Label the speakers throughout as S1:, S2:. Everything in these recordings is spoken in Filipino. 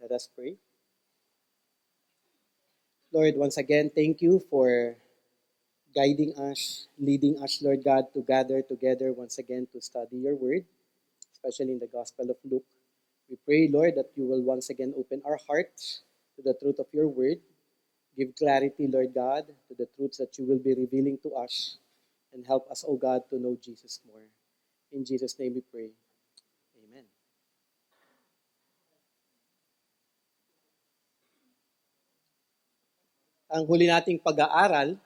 S1: Let us pray. Lord, once again, thank you for guiding us, leading us, Lord God, to gather together once again to study your word, especially in the Gospel of Luke. We pray, Lord, that you will once again open our hearts to the truth of your word. Give clarity, Lord God, to the truths that you will be revealing to us, and help us, O God, to know Jesus more. In Jesus' name we pray. Amen. Ang huli nating pag-aaral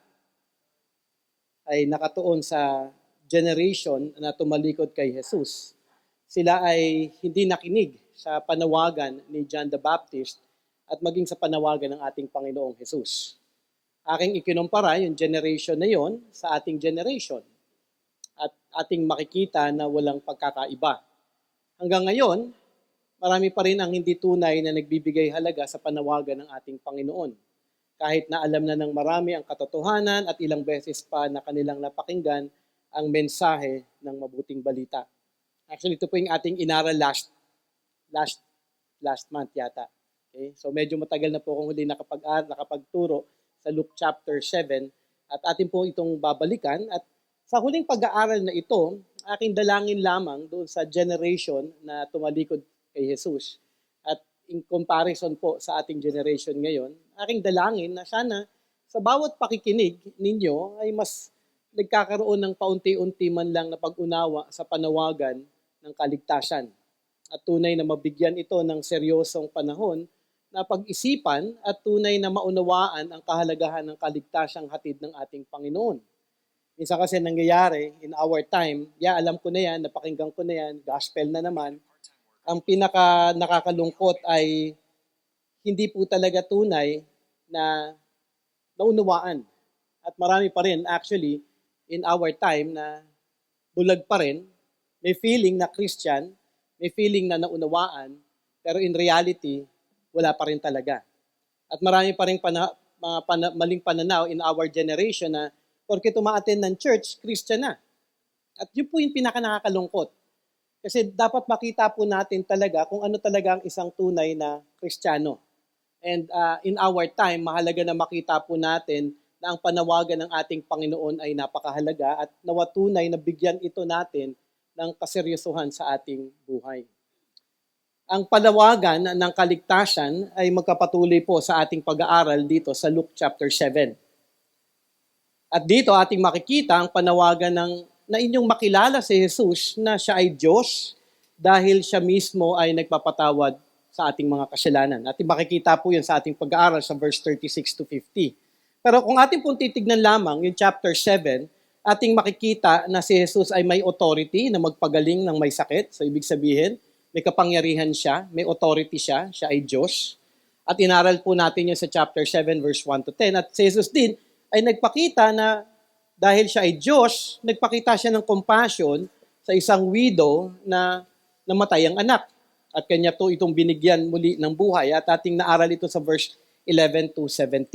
S1: ay nakatuon sa generation na tumalikod kay Jesus. Sila ay hindi nakinig sa panawagan ni John the Baptist at maging sa panawagan ng ating Panginoong Jesus. Aking ikinumpara yung generation na yon sa ating generation at ating makikita na walang pagkakaiba. Hanggang ngayon, marami pa rin ang hindi tunay na nagbibigay halaga sa panawagan ng ating Panginoon. Kahit na alam na ng marami ang katotohanan at ilang beses pa na kanilang napakinggan ang mensahe ng mabuting balita. Actually, ito po yung ating inaral last month yata. Okay? So medyo matagal na po akong huli nakapagturo sa Luke chapter 7 at atin po itong babalikan. At sa huling pag-aaral na ito, aking dalangin lamang doon sa generation na tumalikod kay Jesus. At in comparison po sa ating generation ngayon, aking dalangin na sana sa bawat pakikinig ninyo ay mas nagkakaroon ng paunti-unti man lang na pag-unawa sa panawagan ng kaligtasan. At tunay na mabigyan ito ng seryosong panahon na pag-isipan at tunay na maunawaan ang kahalagahan ng kaligtasang hatid ng ating Panginoon. Minsan kasi nangyayari in our time, alam ko na yan, napakinggan ko na yan, gospel na naman. Ang pinaka nakakalungkot ay hindi po talaga tunay na naunawaan. At marami pa rin actually in our time na bulag pa rin, may feeling na Christian, may feeling na naunawaan, pero in reality, wala pa rin talaga. At marami pa rin maling pananaw in our generation na porke tumaattend ng church, Christian na. At yun po yung pinaka nakakalungkot. Kasi dapat makita po natin talaga kung ano talaga ang isang tunay na Kristiyano. And in our time, mahalaga na makita po natin na ang panawagan ng ating Panginoon ay napakahalaga at nawatunay na bigyan ito natin ng kaseryosohan sa ating buhay. Ang panawagan ng kaligtasan ay magkapatuloy po sa ating pag-aaral dito sa Luke chapter 7. At dito ating makikita ang panawagan na inyong makilala si Jesus na siya ay Diyos dahil siya mismo ay nagpapatawad sa ating mga kasalanan. At makikita po yan sa ating pag-aaral sa verse 36 to 50. Pero kung ating pong titignan lamang yung chapter 7, ating makikita na si Jesus ay may authority na magpagaling ng may sakit. So ibig sabihin, may kapangyarihan siya, may authority siya ay Diyos. At inaral po natin yun sa chapter 7 verse 1 to 10. At si Jesus din ay nagpakita na dahil siya ay Diyos, nagpakita siya ng compassion sa isang widow na namatay ang anak. At kanya to itong binigyan muli ng buhay. At ating naaral ito sa verse 11 to 17.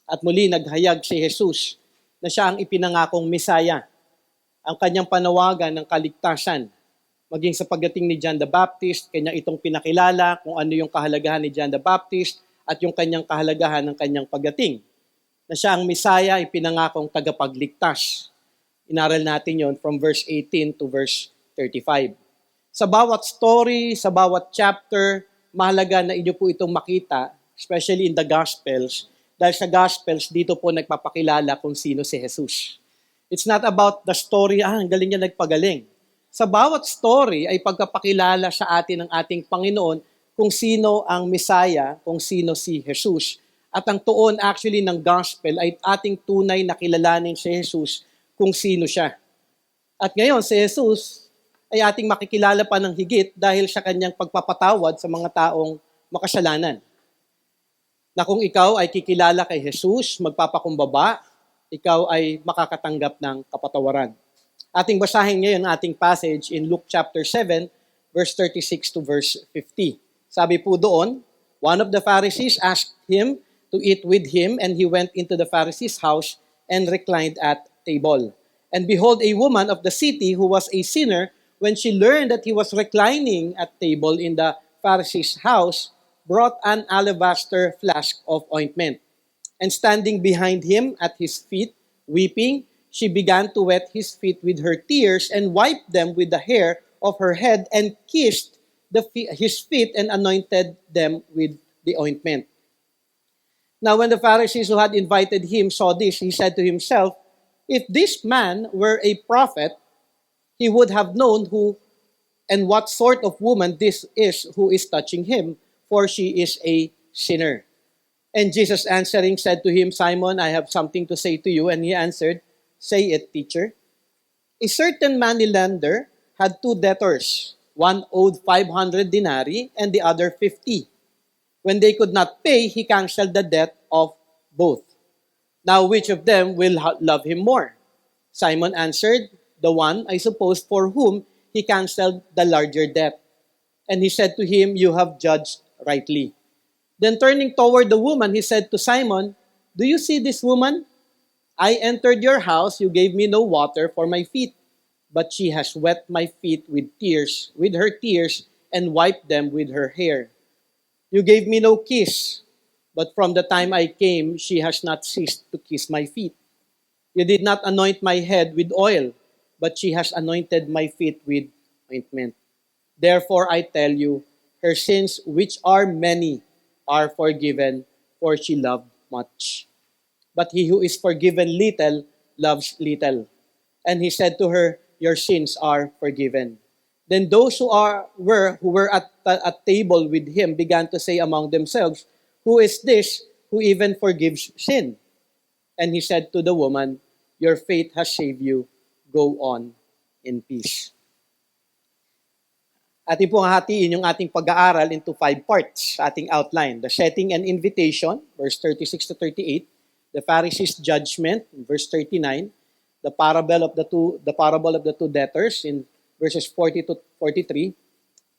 S1: At muli naghayag si Jesus na siya ang ipinangakong Mesaya. Ang kanyang panawagan ng kaligtasan. Maging sa pagdating ni John the Baptist, kanya itong pinakilala kung ano yung kahalagahan ni John the Baptist at yung kanyang kahalagahan ng kanyang pagdating. Na siya ang Mesaya, ipinangakong tagapagligtas. Inaral natin yon from verse 18 to verse 35. Sa bawat story, sa bawat chapter, mahalaga na inyo po itong makita, especially in the Gospels, dahil sa Gospels, dito po nagpapakilala kung sino si Jesus. It's not about the story, ang galing niya nagpagaling. Sa bawat story ay pagpapakilala sa atin ng ating Panginoon kung sino ang Mesaya, kung sino si Jesus. At ang tuon actually ng gospel ay ating tunay na kilalanin si Jesus kung sino siya. At ngayon si Jesus ay ating makikilala pa ng higit dahil sa kanyang pagpapatawad sa mga taong makasalanan. Na kung ikaw ay kikilala kay Jesus, magpapakumbaba, ikaw ay makakatanggap ng kapatawaran. Ating basahin ngayon ang ating passage in Luke chapter 7, verse 36 to verse 50. Sabi po doon, one of the Pharisees asked him to eat with him, and he went into the Pharisee's house and reclined at table. And behold, a woman of the city who was a sinner, when she learned that he was reclining at table in the Pharisee's house, brought an alabaster flask of ointment. And standing behind him at his feet, weeping, she began to wet his feet with her tears and wiped them with the hair of her head and kissed his feet and anointed them with the ointment. Now when the Pharisees who had invited him saw this, he said to himself, if this man were a prophet, he would have known who and what sort of woman this is who is touching him, for she is a sinner. And Jesus answering said to him, Simon, I have something to say to you. And he answered, say it, teacher. A certain moneylender had two debtors. One owed 500 denarii and the other 50. When they could not pay, he canceled the debt of both. Now which of them will love him more? Simon answered, the one, I suppose, for whom he canceled the larger debt. And he said to him, you have judged rightly. Then turning toward the woman, he said to Simon, do you see this woman? I entered your house, you gave me no water for my feet, but she has wet my feet with her tears, and wiped them with her hair. You gave me no kiss, but from the time I came, she has not ceased to kiss my feet. You did not anoint my head with oil, but she has anointed my feet with ointment. Therefore I tell you, her sins, which are many, are forgiven, for she loved much. But he who is forgiven little, loves little. And he said to her, your sins are forgiven. Then those who were at table with him began to say among themselves, who is this who even forgives sin? And he said to the woman, your faith has saved you. Go on in peace. Ating pong hatiin yung ating pag-aaral into 5 parts sa ating outline. The setting and invitation, verse 36 to 38. The Pharisees' judgment, verse 39. The parable of the two debtors in verses 40 to 43.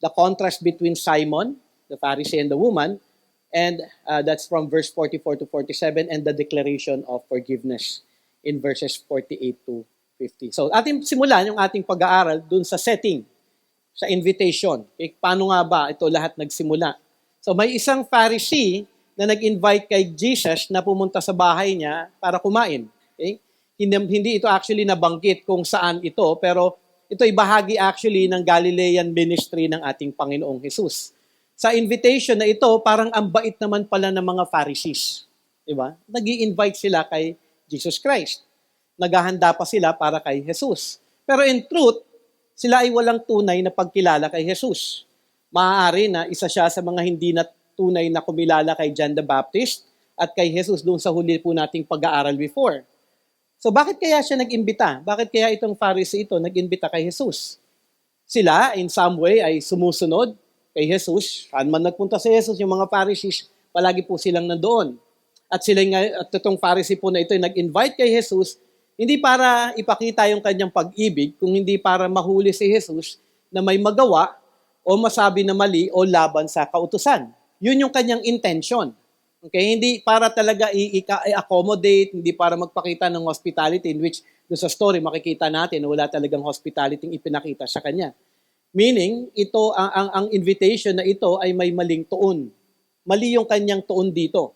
S1: The contrast between Simon, the Pharisee, and the woman. And that's from verse 44 to 47. And the declaration of forgiveness in verses 48 to 50. So ating simulan yung ating pag-aaral dun sa setting, sa invitation. Okay? Paano nga ba ito lahat nagsimula? So may isang Pharisee na nag-invite kay Jesus na pumunta sa bahay niya para kumain. Okay? Hindi ito actually nabanggit kung saan ito, pero ito ay bahagi actually ng Galilean ministry ng ating Panginoong Jesus. Sa invitation na ito, parang ang bait naman pala ng mga Pharisees. Diba? Nag-i-invite sila kay Jesus Christ. Naghahanda pa sila para kay Jesus. Pero in truth, sila ay walang tunay na pagkilala kay Jesus. Maaari na isa siya sa mga hindi na tunay na kumilala kay John the Baptist at kay Jesus doon sa huli po nating pag-aaral before. So bakit kaya siya nag-imbita? Bakit kaya itong Pharisee ito nag-imbita kay Jesus? Sila, in some way, ay sumusunod kay Jesus. Saan man nagpunta si Jesus, yung mga Pharisees, palagi po silang nandoon. At itong Pharisee po na ito ay nag-invite kay Jesus, hindi para ipakita yung kanyang pag-ibig, kung hindi para mahuli si Jesus na may magawa o masabi na mali o laban sa kautusan. Yun yung kanyang intention. Okay? Hindi para talaga i-accommodate, hindi para magpakita ng hospitality, in which doon sa story makikita natin na wala talagang hospitality ipinakita sa kanya. Meaning, ito ang invitation na ito ay may maling tuon. Mali yung kanyang tuon dito.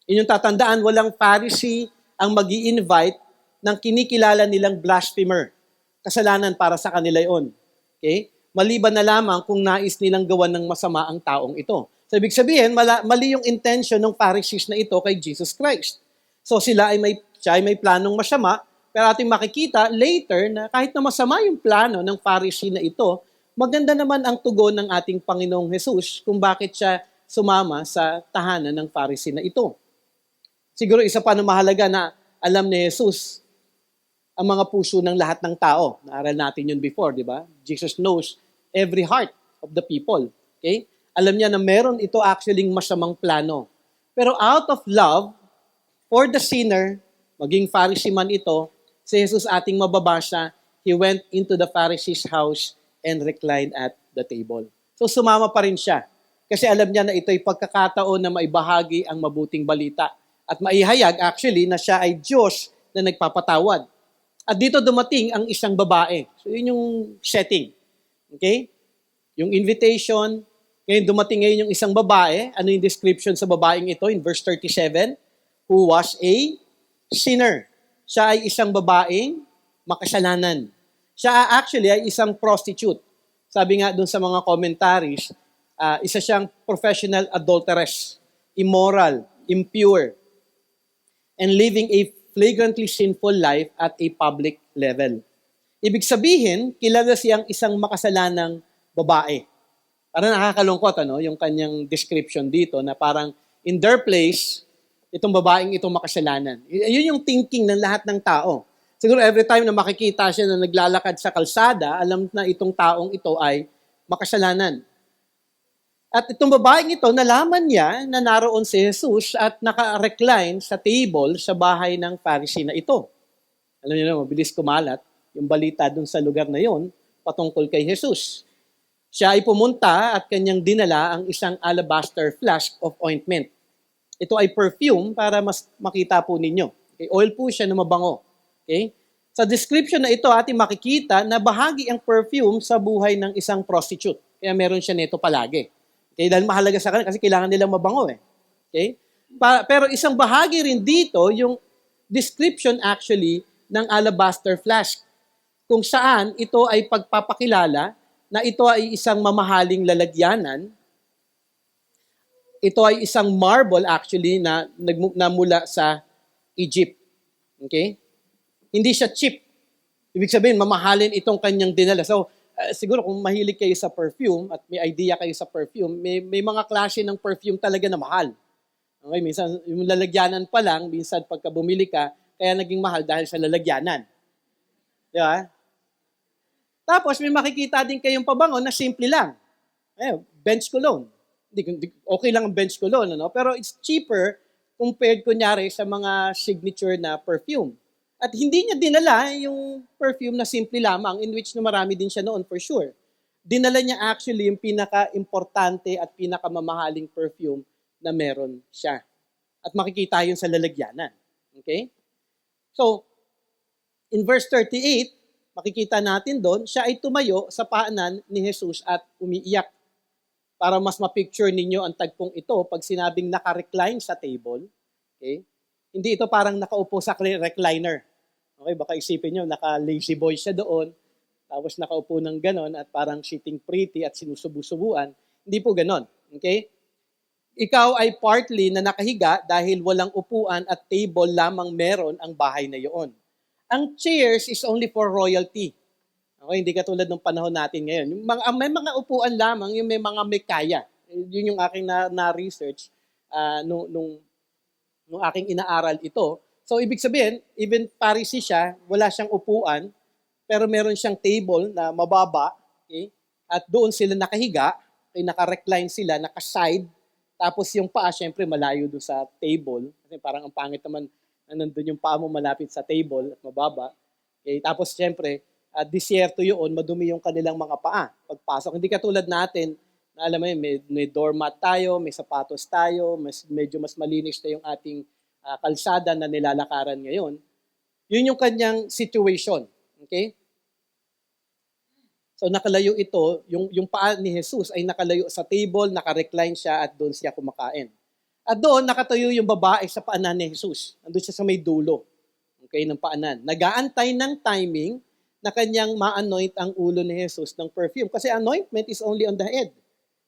S1: Inyong tatandaan, walang Pharisee ang mag-i-invite ng kinikilala nilang blasphemer. Kasalanan para sa kanila yun. Okay? Maliban na lamang kung nais nilang gawan ng masama ang taong ito. So, ibig sabihin, mali yung intention ng Pharisees na ito kay Jesus Christ. So, siya ay may planong masama, pero ating makikita later na kahit na masama yung plano ng Pharisee na ito, maganda naman ang tugon ng ating Panginoong Jesus kung bakit siya sumama sa tahanan ng Pharisee na ito. Siguro isa pa na mahalaga na alam ni Jesus ang mga puso ng lahat ng tao. Naaral natin yun before, di ba? Jesus knows every heart of the people. Okay? Alam niya na meron ito actually masamang plano. Pero out of love for the sinner, maging Pharisee man ito, si Jesus ating mababasa, he went into the Pharisee's house and reclined at the table. So sumama pa rin siya. Kasi alam niya na ito'y pagkakataon na maibahagi ang mabuting balita. At maihayag actually na siya ay Diyos na nagpapatawad. At dito dumating ang isang babae. So yun yung setting. Okay? Yung invitation, Ngayon, dumating ngayon yung isang babae. Ano yung description sa babaeng ito in verse 37? Who was a sinner. Siya ay isang babaeng makasalanan. Siya actually ay isang prostitute. Sabi nga dun sa mga commentaries, isa siyang professional adulteress, immoral, impure, and living a flagrantly sinful life at a public level. Ibig sabihin, kilala siyang isang makasalanang babae. Parang nakakalungkot, yung kanyang description dito na parang in their place, itong babaeng itong makasalanan. Yun yung thinking ng lahat ng tao. Siguro every time na makikita siya na naglalakad sa kalsada, alam na itong taong ito ay makasalanan. At itong babaeng ito, nalaman niya na naroon si Jesus at naka-recline sa table sa bahay ng Pharisee na ito. Alam niyo na, mabilis kumalat yung balita dun sa lugar na yon patungkol kay Jesus. Siya ay pumunta at kanyang dinala ang isang alabaster flask of ointment. Ito ay perfume para mas makita po ninyo. Okay? Oil po siya na mabango. Okay? Sa description na ito, ating makikita na bahagi ang perfume sa buhay ng isang prostitute. Kaya meron siya nito palagi. Okay? Dahil mahalaga sa kanila kasi kailangan nilang mabango. Okay? Pero isang bahagi rin dito, yung description actually ng alabaster flask. Kung saan ito ay pagpapakilala na ito ay isang mamahaling lalagyanan. Ito ay isang marble actually na mula sa Egypt. Okay? Hindi siya cheap. Ibig sabihin, mamahalin itong kanyang dinala. So, siguro kung mahilig kayo sa perfume at may idea kayo sa perfume, may mga klase ng perfume talaga na mahal. Okay? Minsan, yung lalagyanan pa lang, minsan pagka bumili ka, kaya naging mahal dahil sa lalagyanan. Di ba? Tapos may makikita din kayong pabango na simple lang. Bench cologne. Okay lang ang bench cologne, pero it's cheaper compared kunyari sa mga signature na perfume. At hindi niya dinala yung perfume na simple lamang, in which na marami din siya noon for sure. Dinala niya actually yung pinaka-importante at pinaka-mamahaling perfume na meron siya. At makikita yun sa lalagyanan. Okay? So, in verse 38, makikita natin doon, siya ay tumayo sa paanan ni Jesus at umiiyak. Para mas ma-picture ninyo ang tagpong ito, pag sinabing naka-recline sa table, okay? Hindi ito parang nakaupo sa recliner. Okay, baka isipin nyo, naka-lazy boy siya doon, tapos nakaupo ng ganon at parang sitting pretty at sinusubu-subuan. Hindi po ganon. Okay? Ikaw ay partly na nakahiga dahil walang upuan at table lamang meron ang bahay na iyon. Ang chairs is only for royalty. Okay, hindi katulad ng panahon natin ngayon. May mga upuan lamang, yung may mga may kaya. Yun yung aking na-research nung aking inaaral ito. So, ibig sabihin, even Pharisee siya, wala siyang upuan, pero meron siyang table na mababa, okay? At doon sila nakahiga, okay, naka-recline sila, naka-side, tapos yung paa, syempre, malayo doon sa table. Kasi parang ang pangit naman na nandun yung paa mo malapit sa table at mababa. Okay? Tapos syempre, disyerto yun, madumi yung kanilang mga paa pagpasok. Hindi katulad natin, na alam mo yun, may doormat tayo, may sapatos tayo, medyo mas malinis na yung ating kalsada na nilalakaran ngayon. Yun yung kanyang situation. Okay? So nakalayo ito, yung paa ni Jesus ay nakalayo sa table, naka-recline siya at doon siya kumakain. At doon, nakatayo yung babae sa paanan ni Jesus. Nandun siya sa may dulo, okay, ng paanan. Nag-aantay ng timing na kanyang ma-anoint ang ulo ni Jesus ng perfume. Kasi anointment is only on the head.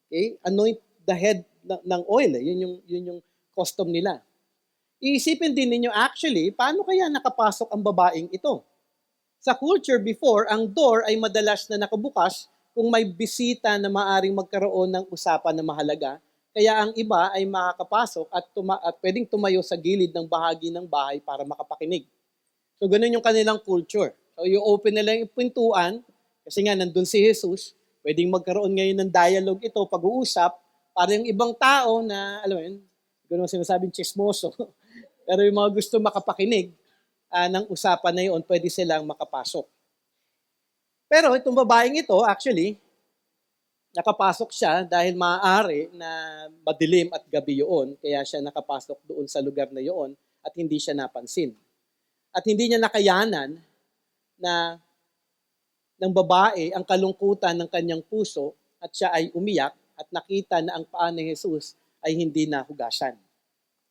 S1: Okay? Anoint the head ng oil. Yun yung custom nila. Iisipin din ninyo actually, paano kaya nakapasok ang babaeng ito? Sa culture before, ang door ay madalas na nakabukas kung may bisita na maaring magkaroon ng usapan na mahalaga. Kaya ang iba ay makakapasok at pwedeng tumayo sa gilid ng bahagi ng bahay para makapakinig. So ganun yung kanilang culture. So you open nila yung pintuan, kasi nga nandun si Jesus, pwedeng magkaroon ngayon ng dialogue ito, pag-uusap, para yung ibang tao na, alam mo yun, hindi ko naman sinasabing chismoso, pero yung mga gusto makapakinig ng usapan na yun, pwede silang makapasok. Pero itong babaeng ito, actually, nakapasok siya dahil maaari na madilim at gabi yun, kaya siya nakapasok doon sa lugar na yun at hindi siya napansin. At hindi niya nakayanan na ng babae ang kalungkutan ng kanyang puso at siya ay umiyak at nakita na ang paa ni Jesus ay hindi nahugasan.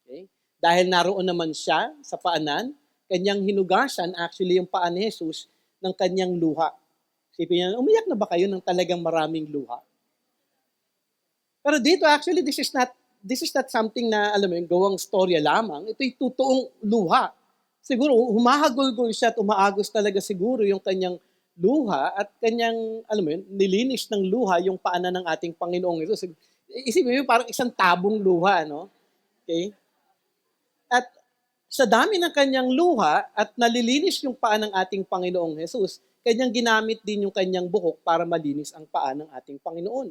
S1: Okay? Dahil naroon naman siya sa paanan, kanyang hinugasan actually yung paa ni Jesus ng kanyang luha. Isipin niyo, umiyak na ba kayo ng talagang maraming luha? Pero dito actually this is not something na alam mo yung gawang storya lamang. Ito'y totoong luha. Siguro humahagulgol siya at umaagos talaga siguro yung kanyang luha at kanyang alam mo yun, nilinis ng luha yung paanan ng ating Panginoong Hesus. Isipin mo parang isang tabong luha, no? Okay? At sa dami ng kanyang luha at nalilinis yung paa ng ating Panginoong Hesus, kanyang ginamit din yung kanyang buhok para malinis ang paa ng ating Panginoon.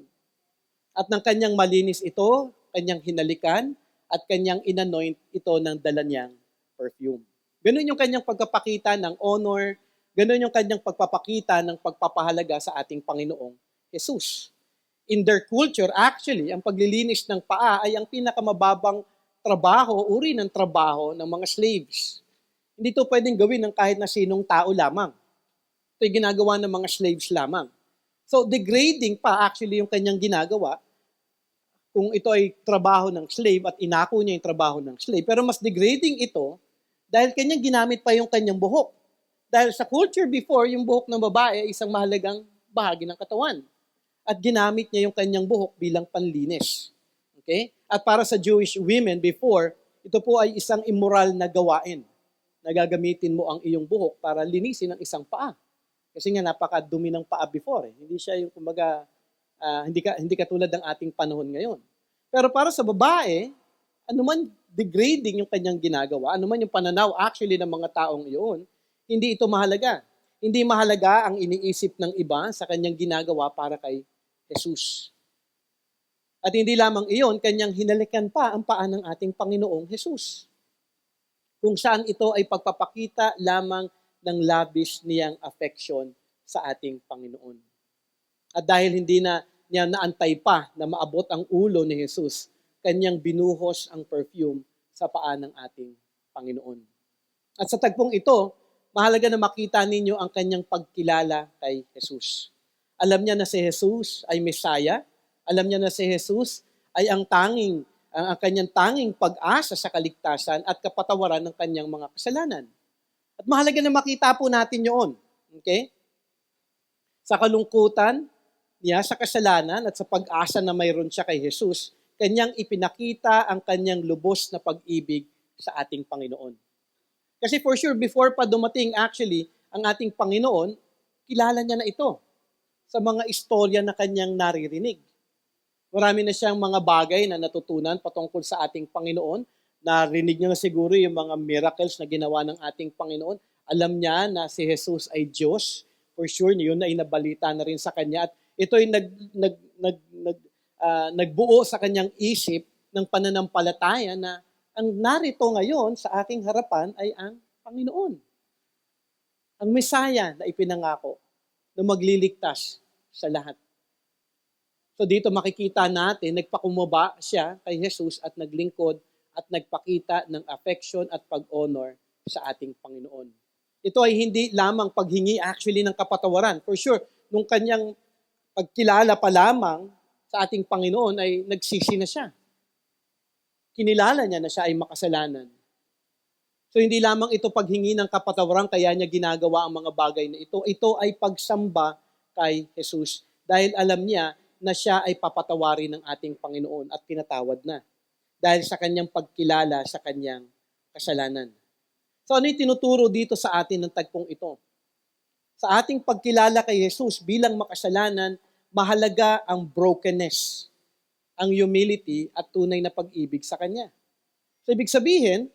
S1: At ng kanyang malinis ito, kanyang hinalikan, at kanyang inanoint ito ng dala niyang perfume. Ganun yung kanyang pagpapakita ng honor, ganun yung kanyang pagpapakita ng pagpapahalaga sa ating Panginoong Jesus. In their culture, actually, ang paglilinis ng paa ay ang pinakamababang trabaho, uri ng trabaho ng mga slaves. Hindi ito pwedeng gawin ng kahit na sinong tao lamang. Ito'y ginagawa ng mga slaves lamang. So, degrading pa actually yung kanyang ginagawa kung ito ay trabaho ng slave at inako niya yung trabaho ng slave. Pero mas degrading ito dahil kanyang ginamit pa yung kanyang buhok. Dahil sa culture before, yung buhok ng babae ay isang mahalagang bahagi ng katawan. At ginamit niya yung kanyang buhok bilang panlinis. Okay? At para sa Jewish women before, ito po ay isang immoral na gawain. Nagagamitin mo ang iyong buhok para linisin ang isang paa. Kasi nga napakadumi ng paa before. Hindi siya yung kumbaga, hindi katulad ng ating panahon ngayon. Pero para sa babae, anuman degrading yung kanyang ginagawa, anuman yung pananaw actually ng mga taong iyon, hindi ito mahalaga. Hindi mahalaga ang iniisip ng iba sa kanyang ginagawa para kay Jesus. At hindi lamang iyon, kanyang hinalikan pa ang paa ng ating Panginoong Jesus. Kung saan ito ay pagpapakita lamang ng labis niyang affection sa ating Panginoon. At dahil hindi na niya naantay pa na maabot ang ulo ni Jesus, kanyang binuhos ang perfume sa paa ng ating Panginoon. At sa tagpong ito, mahalaga na makita ninyo ang kanyang pagkilala kay Jesus. Alam niya na si Jesus ay Messiah. Alam niya na si Jesus ay ang kanyang tanging pag-asa sa kaligtasan at kapatawaran ng kanyang mga kasalanan. At mahalaga na makita po natin yun. Okay? Sa kalungkutan niya, sa kasalanan at sa pag-asa na mayroon siya kay Jesus, kanyang ipinakita ang kanyang lubos na pag-ibig sa ating Panginoon. Kasi for sure, before pa dumating actually ang ating Panginoon, kilala niya na ito sa mga istorya na kanyang naririnig. Marami na siyang mga bagay na natutunan patungkol sa ating Panginoon. Narinig niya na siguro yung mga miracles na ginawa ng ating Panginoon. Alam niya na si Jesus ay Diyos. For sure, yun ay nabalita na rin sa kanya. At ito'y nagbuo sa kanyang isip ng pananampalataya na ang narito ngayon sa aking harapan ay ang Panginoon. Ang Messiah na ipinangako na magliligtas sa lahat. So dito makikita natin, nagpakumbaba siya kay Jesus at naglingkod at nagpakita ng affection at pag-honor sa ating Panginoon. Ito ay hindi lamang paghingi actually ng kapatawaran. For sure, nung kanyang pagkilala pa lamang sa ating Panginoon ay nagsisi na siya. Kinilala niya na siya ay makasalanan. So hindi lamang ito paghingi ng kapatawaran kaya niya ginagawa ang mga bagay na ito. Ito ay pagsamba kay Jesus dahil alam niya na siya ay papatawarin ng ating Panginoon at pinatawad na dahil sa kanyang pagkilala sa kanyang kasalanan. So ano yung tinuturo dito sa atin ng tagpong ito? Sa ating pagkilala kay Jesus bilang makasalanan, mahalaga ang brokenness, ang humility at tunay na pag-ibig sa Kanya. So ibig sabihin,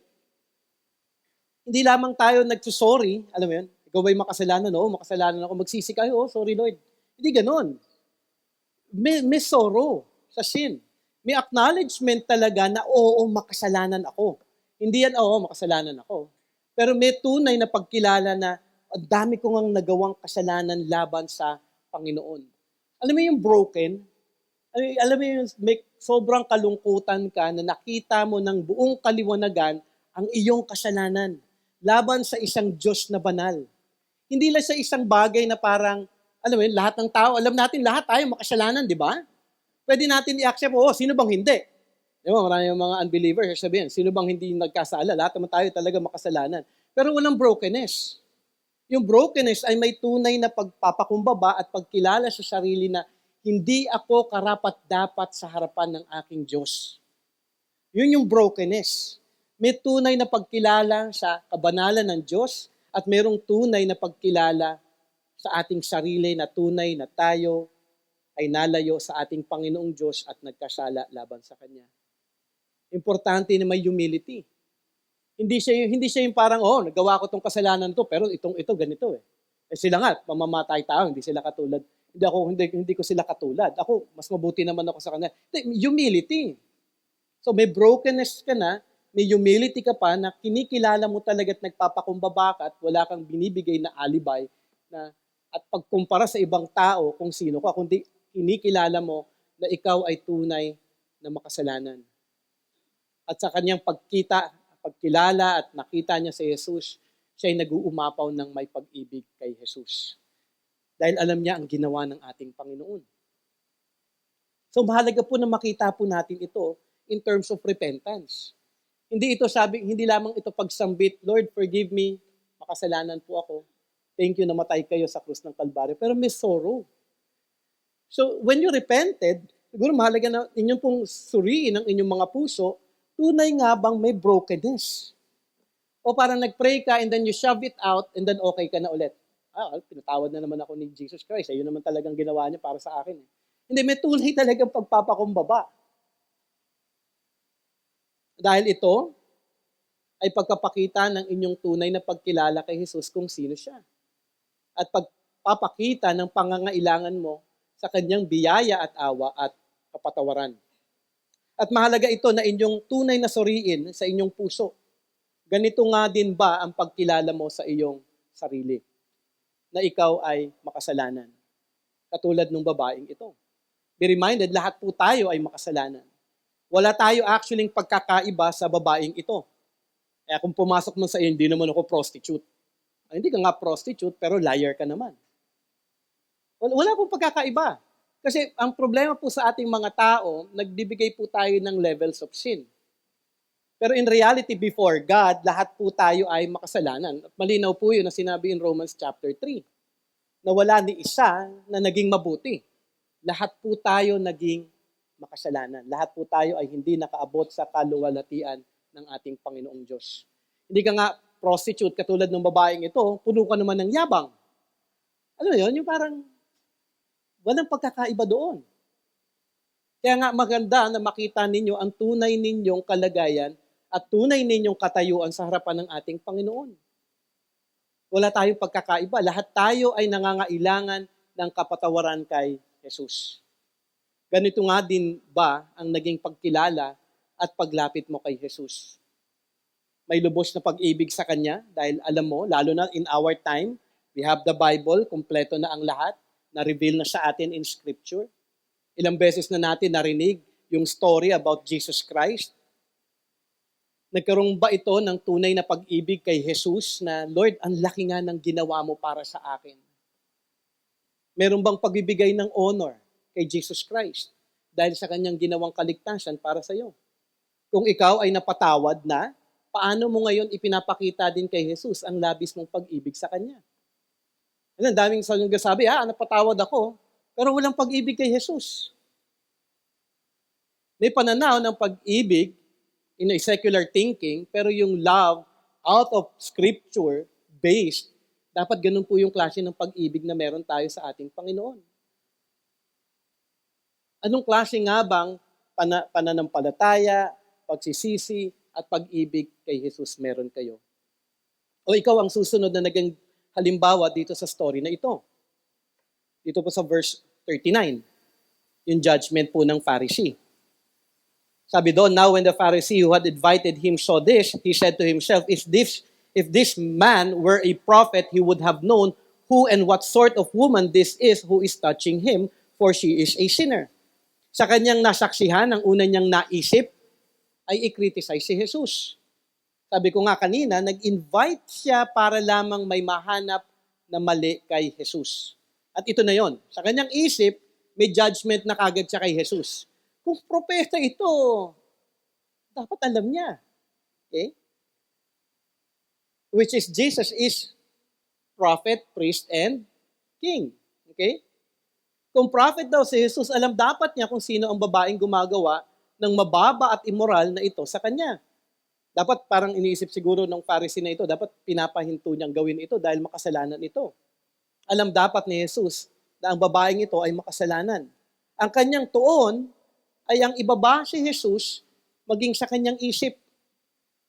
S1: hindi lamang tayo nagsusorry, alam mo yun, ikaw ba'y makasalanan? Oo, makasalanan ako. Magsisi kayo, sorry Lord. Hindi ganon. May sorrow sa sin. May acknowledgement talaga na oo, makasalanan ako. Hindi yan, oo, makasalanan ako. Pero may tunay na pagkilala na ang dami ko ngang nagawang kasalanan laban sa Panginoon. Alam mo yung broken? Alam mo yung may sobrang kalungkutan ka na nakita mo ng buong kaliwanagan ang iyong kasalanan laban sa isang Diyos na banal. Hindi lang sa isang bagay na parang, alam mo yun, lahat ng tao, alam natin lahat tayo makasalanan, di ba? Pwede natin i-accept, sino bang hindi? Di ba, marami yung mga unbelievers, sabihin, sino bang hindi nagkasala? Lahat naman tayo talaga makasalanan. Pero walang brokenness. Yung brokenness ay may tunay na pagpapakumbaba at pagkilala sa sarili na hindi ako karapat-dapat sa harapan ng aking Diyos. Yun yung brokenness. May tunay na pagkilala sa kabanalan ng Diyos at mayroong tunay na pagkilala sa ating sarili na tunay na tayo ay nalayo sa ating Panginoong Diyos at nagkasala laban sa Kanya. Importante na may humility. Hindi siya yung parang, nagawa ko tong kasalanan to, pero ito ganito eh. Sila nga, mamamatay tao, hindi sila katulad. Hindi ko sila katulad. Ako, mas mabuti naman ako sa kanila. Humility. So may brokenness ka na, may humility ka pa na kinikilala mo talaga at nagpapakumbaba ka at wala kang binibigay na alibay na at pagkumpara sa ibang tao kung sino ka, kundi kinikilala mo na ikaw ay tunay na makasalanan. At sa kanyang pagkilala at nakita niya si Jesus, siya ay nag-uumapaw ng may pag-ibig kay Jesus. Dahil alam niya ang ginawa ng ating Panginoon. So mahalaga po na makita po natin ito in terms of repentance. Hindi lamang ito pagsambit, Lord, forgive me, makasalanan po ako. Thank you, namatay kayo sa krus ng Kalbaryo. Pero may sorrow. So when you repented, siguro mahalaga na inyong pong suriin ang inyong mga puso, tunay nga bang may brokenness? O parang nag-pray ka and then you shove it out and then okay ka na ulit. Pinatawad na naman ako ni Jesus Christ. Ayun naman talagang ginawa niya para sa akin. Hindi, may tunay talagang pagpapakumbaba. Dahil ito ay pagkapakita ng inyong tunay na pagkilala kay Jesus kung sino siya. At pagpapakita ng pangangailangan mo sa kanyang biyaya at awa at kapatawaran. At mahalaga ito na inyong tunay na suriin sa inyong puso. Ganito nga din ba ang pagkilala mo sa iyong sarili? Na ikaw ay makasalanan. Katulad ng babaeng ito. Be reminded, lahat po tayo ay makasalanan. Wala tayo actually pagkakaiba sa babaeng ito. Kaya kung pumasok mo sa iyo, hindi naman ako prostitute. Hindi ka nga prostitute, pero liar ka naman. Wala pong pagkakaiba. Kasi ang problema po sa ating mga tao, nagbibigay po tayo ng levels of sin. Pero in reality, before God, lahat po tayo ay makasalanan. At malinaw po yun na sinabi in Romans chapter 3, na wala ni isa na naging mabuti. Lahat po tayo naging makasalanan. Lahat po tayo ay hindi nakaabot sa kaluwalhatian ng ating Panginoong Diyos. Hindi ka nga prostitute katulad ng babaeng ito, puno ka naman ng yabang. Ano yun? Yung parang walang pagkakaiba doon. Kaya nga maganda na makita ninyo ang tunay ninyong kalagayan at tunay ninyong katayuan sa harapan ng ating Panginoon. Wala tayong pagkakaiba. Lahat tayo ay nangangailangan ng kapatawaran kay Jesus. Ganito nga din ba ang naging pagkilala at paglapit mo kay Jesus? May lubos na pag-ibig sa Kanya dahil alam mo, lalo na in our time, we have the Bible, kumpleto na ang lahat, na-reveal na sa atin in Scripture. Ilang beses na natin narinig yung story about Jesus Christ. Nagkaroon ba ito ng tunay na pag-ibig kay Jesus na, Lord, ang laki nga ng ginawa mo para sa akin? Meron bang pagbibigay ng honor kay Jesus Christ dahil sa kanyang ginawang kaligtasan para sa iyo? Kung ikaw ay napatawad na, paano mo ngayon ipinapakita din kay Jesus ang labis mong pag-ibig sa Kanya? Ang daming nagsasabi, napatawad ako, pero walang pag-ibig kay Jesus. May pananaw ng pag-ibig in a secular thinking, pero yung love out of Scripture based, dapat ganun po yung klase ng pag-ibig na meron tayo sa ating Panginoon. Anong klase nga bang pananampalataya, pagsisisi, at pag-ibig kay Jesus meron kayo? O ikaw ang susunod na naging halimbawa dito sa story na ito. Dito po sa verse 39, yung judgment po ng Pharisee. Sabi doon, now when the Pharisee who had invited him saw this, he said to himself, if this man were a prophet, he would have known who and what sort of woman this is who is touching him, for she is a sinner. Sa kanyang nasaksihan, ang una niyang naisip ay i-criticize si Jesus. Sabi ko nga kanina, nag-invite siya para lamang may mahanap na mali kay Jesus. At ito na yon. Sa kanyang isip, may judgment na kagad siya kay Jesus. Kung propeta ito, dapat alam niya. Okay? Which is Jesus is prophet, priest, and king. Okay? Kung prophet daw si Jesus, alam dapat niya kung sino ang babaeng gumagawa ng mababa at immoral na ito sa kanya. Dapat parang iniisip siguro ng Pharisee na ito, dapat pinapahinto niyang gawin ito dahil makasalanan ito. Alam dapat ni Jesus na ang babaeng ito ay makasalanan. Ang kanyang tuon ay ang ibaba si Jesus maging sa kanyang isip.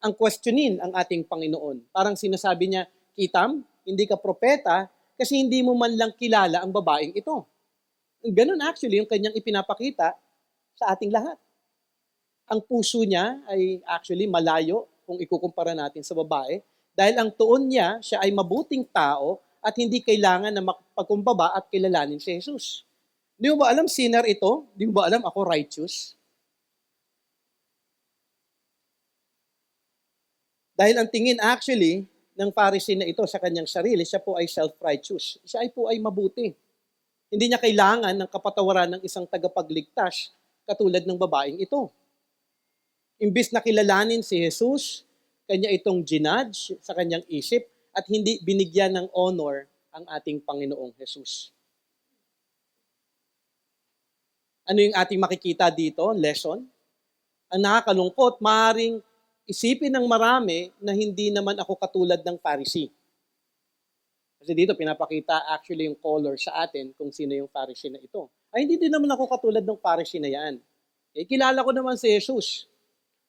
S1: Ang questionin ang ating Panginoon. Parang sinasabi niya, Kitam, hindi ka propeta kasi hindi mo man lang kilala ang babaeng ito. Ganun actually yung kanyang ipinapakita sa ating lahat. Ang puso niya ay actually malayo kung ikukumpara natin sa babae dahil ang tuon niya, siya ay mabuting tao at hindi kailangan na makapagkumbaba at kilalanin si Jesus. Di mo ba alam, sinner ito? Di mo ba alam ako righteous? Dahil ang tingin actually ng Pharisee na ito sa kanyang sarili, siya po ay self-righteous. Siya ay po ay mabuti. Hindi niya kailangan ng kapatawaran ng isang tagapagligtas katulad ng babaeng ito. Imbis na kilalanin si Jesus, kanya itong ginudge sa kanyang isip at hindi binigyan ng honor ang ating Panginoong Jesus. Ano yung ating makikita dito? Lesson. Ang nakakalungkot, maaaring isipin ng marami na hindi naman ako katulad ng Pharisee. Kasi dito pinapakita actually yung color sa atin kung sino yung Pharisee na ito. Ay hindi din naman ako katulad ng Pharisee na yan. Eh, kilala ko naman si Jesus.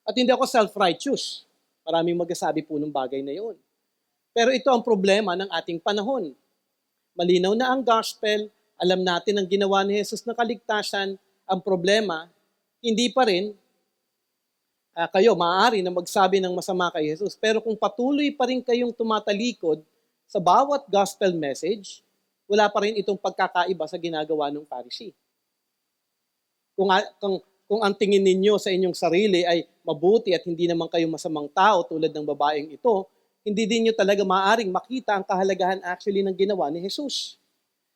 S1: At hindi ako self-righteous. Maraming magsasabi po ng bagay na yun. Pero ito ang problema ng ating panahon. Malinaw na ang gospel, alam natin ang ginawa ni Jesus na kaligtasan. Ang problema, hindi pa rin kayo maaari na magsabi ng masama kay Jesus. Pero kung patuloy pa rin kayong tumatalikod sa bawat gospel message, wala pa rin itong pagkakaiba sa ginagawa ng Pharisee. Kung ang tingin ninyo sa inyong sarili ay mabuti at hindi naman kayo masamang tao tulad ng babaeng ito, hindi din nyo talaga maaaring makita ang kahalagahan actually ng ginawa ni Jesus.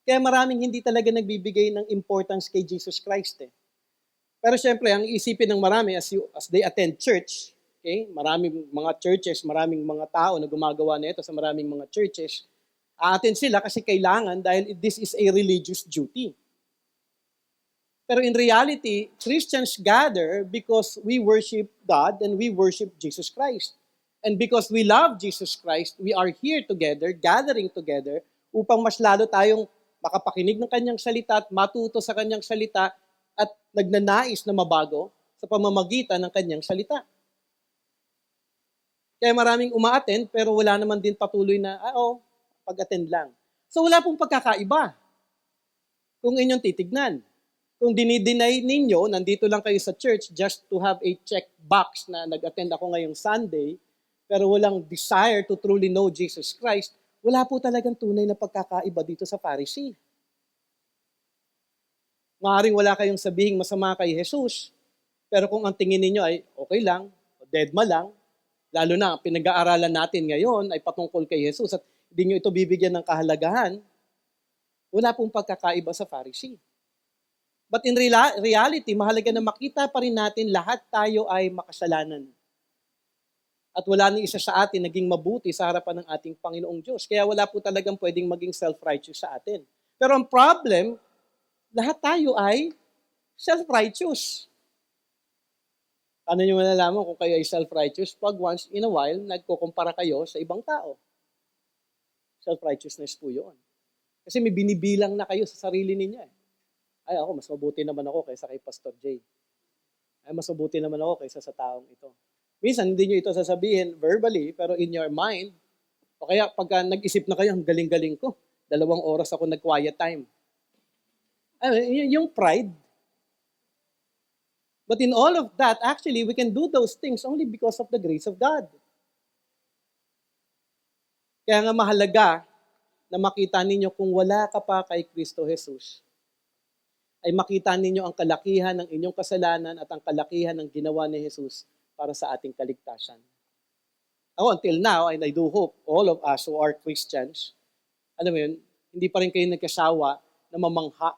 S1: Kaya maraming hindi talaga nagbibigay ng importance kay Jesus Christ. Pero syempre, ang isipin ng marami as they attend church, okay, maraming mga churches, maraming mga tao na gumagawa nito sa maraming mga churches, aattend sila kasi kailangan dahil this is a religious duty. Pero in reality, Christians gather because we worship God and we worship Jesus Christ. And because we love Jesus Christ, we are here together, gathering together, upang mas lalo tayong makapakinig ng kanyang salita at matuto sa kanyang salita at nagnanais na mabago sa pamamagitan ng kanyang salita. Kaya maraming uma-attend pero wala naman din patuloy na, pag-attend lang. So wala pong pagkakaiba kung inyong titignan. Kung dinideny ninyo, nandito lang kayo sa church just to have a check box na nag-attend ako ngayong Sunday, pero walang desire to truly know Jesus Christ, wala po talagang tunay na pagkakaiba dito sa Pharisee. Maaaring wala kayong sabihing masama kay Jesus, pero kung ang tingin ninyo ay okay lang, o deadma lang, lalo na pinag-aaralan natin ngayon ay patungkol kay Jesus at hindi nyo ito bibigyan ng kahalagahan, wala pong pagkakaiba sa Pharisee. But in reality, mahalaga na makita pa rin natin lahat tayo ay makasalanan. At wala ni isa sa atin naging mabuti sa harapan ng ating Panginoong Diyos. Kaya wala po talagang pwedeng maging self-righteous sa atin. Pero ang problem, lahat tayo ay self-righteous. Paano nyo malalaman kung kayo ay self-righteous? Pag once in a while, nagkukumpara kayo sa ibang tao. Self-righteousness po yun. Kasi may binibilang na kayo sa sarili ninyo. Ay ako, mas mabuti naman ako kaysa kay Pastor Jay. Ay mas mabuti naman ako kaysa sa taong ito. Minsan, hindi nyo ito sasabihin verbally, pero in your mind, o kaya pagka nag-isip na kayo, ang galing-galing ko. 2 oras ako nag-quiet time. Ay, yung pride. But in all of that, actually, we can do those things only because of the grace of God. Kaya nga mahalaga na makita ninyo kung wala ka pa kay Kristo Jesus, ay makita ninyo ang kalakihan ng inyong kasalanan at ang kalakihan ng ginawa ni Jesus para sa ating kaligtasan. Ako, until now, and I do hope all of us who are Christians, alam mo yun, hindi pa rin kayo nagkasawa na mamangha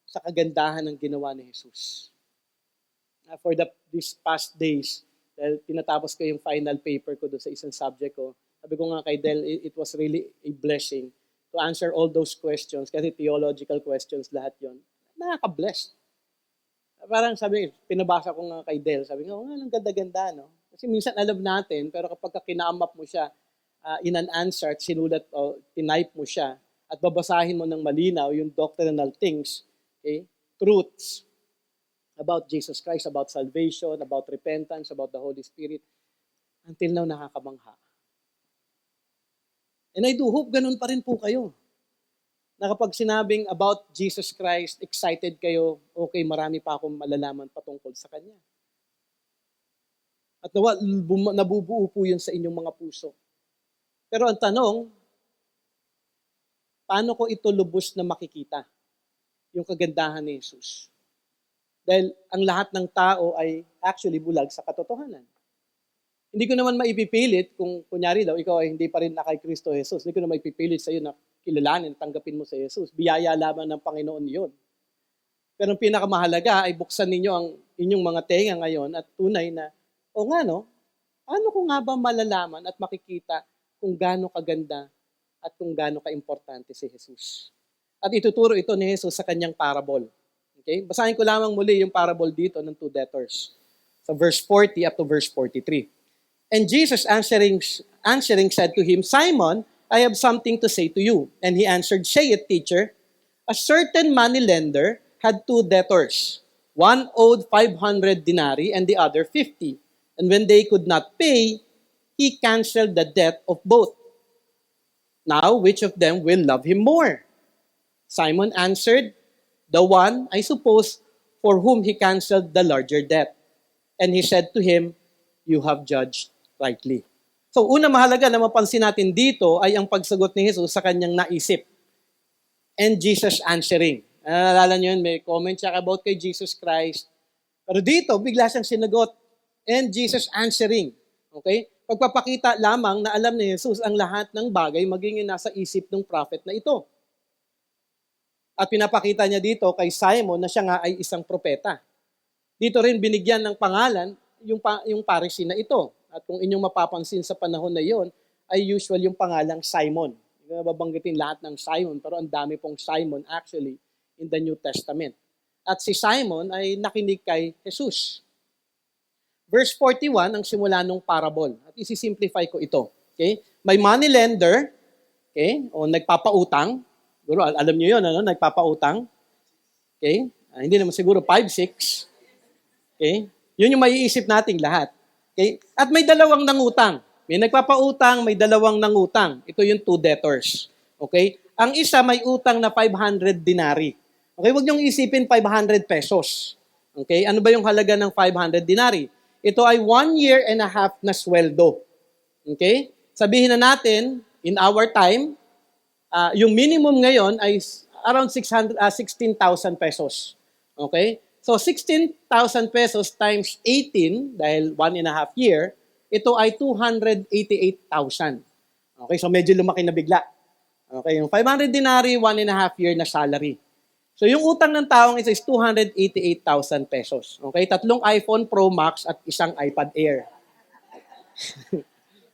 S1: sa kagandahan ng ginawa ni Jesus. For these past days, dahil tinatapos ko yung final paper ko doon sa isang subject ko, sabi ko nga kay Del, it was really a blessing to answer all those questions, kasi theological questions lahat yon. Nakaka-bless. Parang sabi, pinabasa ko nga kay Del, sabi nga, ang ganda-ganda, no? Kasi minsan alam natin, pero kapag kinaamap mo siya in an answer at sinulat o tinype mo siya at babasahin mo ng malinaw yung doctrinal things, okay, truths about Jesus Christ, about salvation, about repentance, about the Holy Spirit, until now nakakabangha. And I do hope ganun pa rin po kayo. Na kapag sinabing about Jesus Christ, excited kayo, okay, marami pa akong malalaman patungkol sa Kanya. At nabubuo po yun sa inyong mga puso. Pero ang tanong, paano ko ito lubos na makikita? Yung kagandahan ni Jesus. Dahil ang lahat ng tao ay actually bulag sa katotohanan. Hindi ko naman maipipilit kung kunyari daw, ikaw ay hindi pa rin na kay Kristo Jesus. Hindi ko naman maipipilit sa iyo na kilalanin, tanggapin mo sa Jesus. Biyaya lamang ng Panginoon yun. Pero ang pinakamahalaga ay buksan ninyo ang inyong mga tenga ngayon at tunay na, o nga no, paano ko nga ba malalaman at makikita kung gaano kaganda at kung gaano kaimportante si Jesus? At ituturo ito ni Jesus sa kanyang parable. Okay? Basahin ko lamang muli yung parable dito ng two debtors. Sa verse 40 up to verse 43. And Jesus answering said to him, Simon, I have something to say to you. And he answered, Say it, teacher. A certain moneylender had two debtors. One owed 500 denarii and the other 50. And when they could not pay, he canceled the debt of both. Now, which of them will love him more? Simon answered, the one, I suppose, for whom he canceled the larger debt. And he said to him, You have judged rightly. So, una mahalaga na mapansin natin dito ay ang pagsagot ni Jesus sa kanyang naisip. And Jesus answering. Naalala nyo yun, may comment siya about kay Jesus Christ. Pero dito, bigla siyang sinagot. And Jesus answering. Okay? Pagpapakita lamang na alam ni Jesus ang lahat ng bagay maging nasa isip ng prophet na ito. At pinapakita niya dito kay Simon na siya nga ay isang propeta. Dito rin binigyan ng pangalan yung Pharisee na ito. At kung inyong mapapansin sa panahon na yon, ay usual yung pangalang Simon. Hindi ko babanggitin lahat ng Simon, pero ang dami pong Simon actually in the New Testament. At si Simon ay nakinig kay Jesus. Verse 41 ang simula ng parable. At isi-simplify ko ito. Okay? May money lender, okay, o nagpapautang. Siguro, alam niyo yun, ano? Nagpapautang. Okay? Hindi naman siguro 5-6. Okay? Yun yung maiisip nating lahat. Okay? At may dalawang nangutang. May nagpapautang, may dalawang nangutang. Ito yung two debtors. Okay? Ang isa may utang na 500 denarii. Okay? Huwag niyong isipin 500 pesos. Okay? Ano ba yung halaga ng 500 denarii? Ito ay 1 year and a half na sweldo. Okay? Sabihin na natin, in our time, yung minimum ngayon ay around 16,000 pesos. Okay? So, 16,000 pesos times 18, dahil 1 and a half year, ito ay 288,000. Okay? So, medyo lumaki na bigla. Okay? Yung 500 denarii, 1 and a half year na salary. So, yung utang ng taong isa is 288,000 pesos. Okay? 3 iPhone Pro Max at isang iPad Air.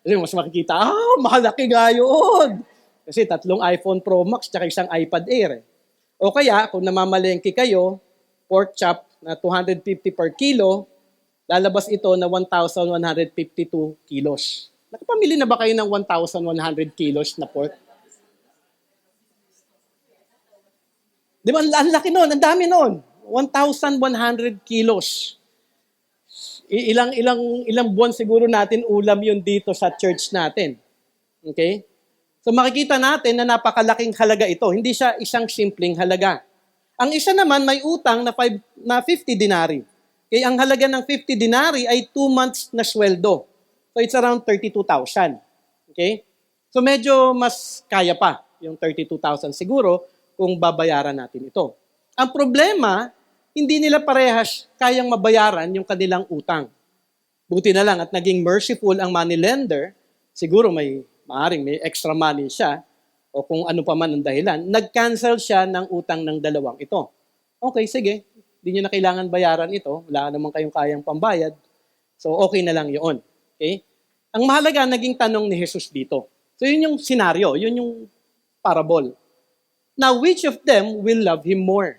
S1: Kasi mas makikita, malaki nga yun. Kasi 3 iPhone Pro Max at isang iPad Air. O kaya, kung namamalengke kayo, pork chop na 250 per kilo, lalabas ito na 1,152 kilos. Nakapamili na ba kayo ng 1,100 kilos na pork? Di ba? Ang laki nun, ang dami nun. 1,100 kilos. Ilang buwan siguro natin ulam yun dito sa church natin. Okay? So makikita natin na napakalaking halaga ito. Hindi siya isang simpleng halaga. Ang isa naman may utang na 50 denarii. Kaya ang halaga ng 50 denarii ay 2 months na sweldo. So it's around 32,000. Okay? So medyo mas kaya pa yung 32,000 siguro kung babayaran natin ito. Ang problema, hindi nila parehas kayang mabayaran yung kanilang utang. Buti na lang at naging merciful ang money lender, siguro maaring may extra money siya, o kung ano pa man ang dahilan, nag-cancel siya ng utang ng dalawang ito. Okay, sige. Hindi nyo na kailangan bayaran ito. Wala naman kayong kayang pambayad. So, okay na lang yun. Okay? Ang mahalaga, naging tanong ni Jesus dito. So, yun yung senaryo. Yun yung parable. Now, which of them will love him more?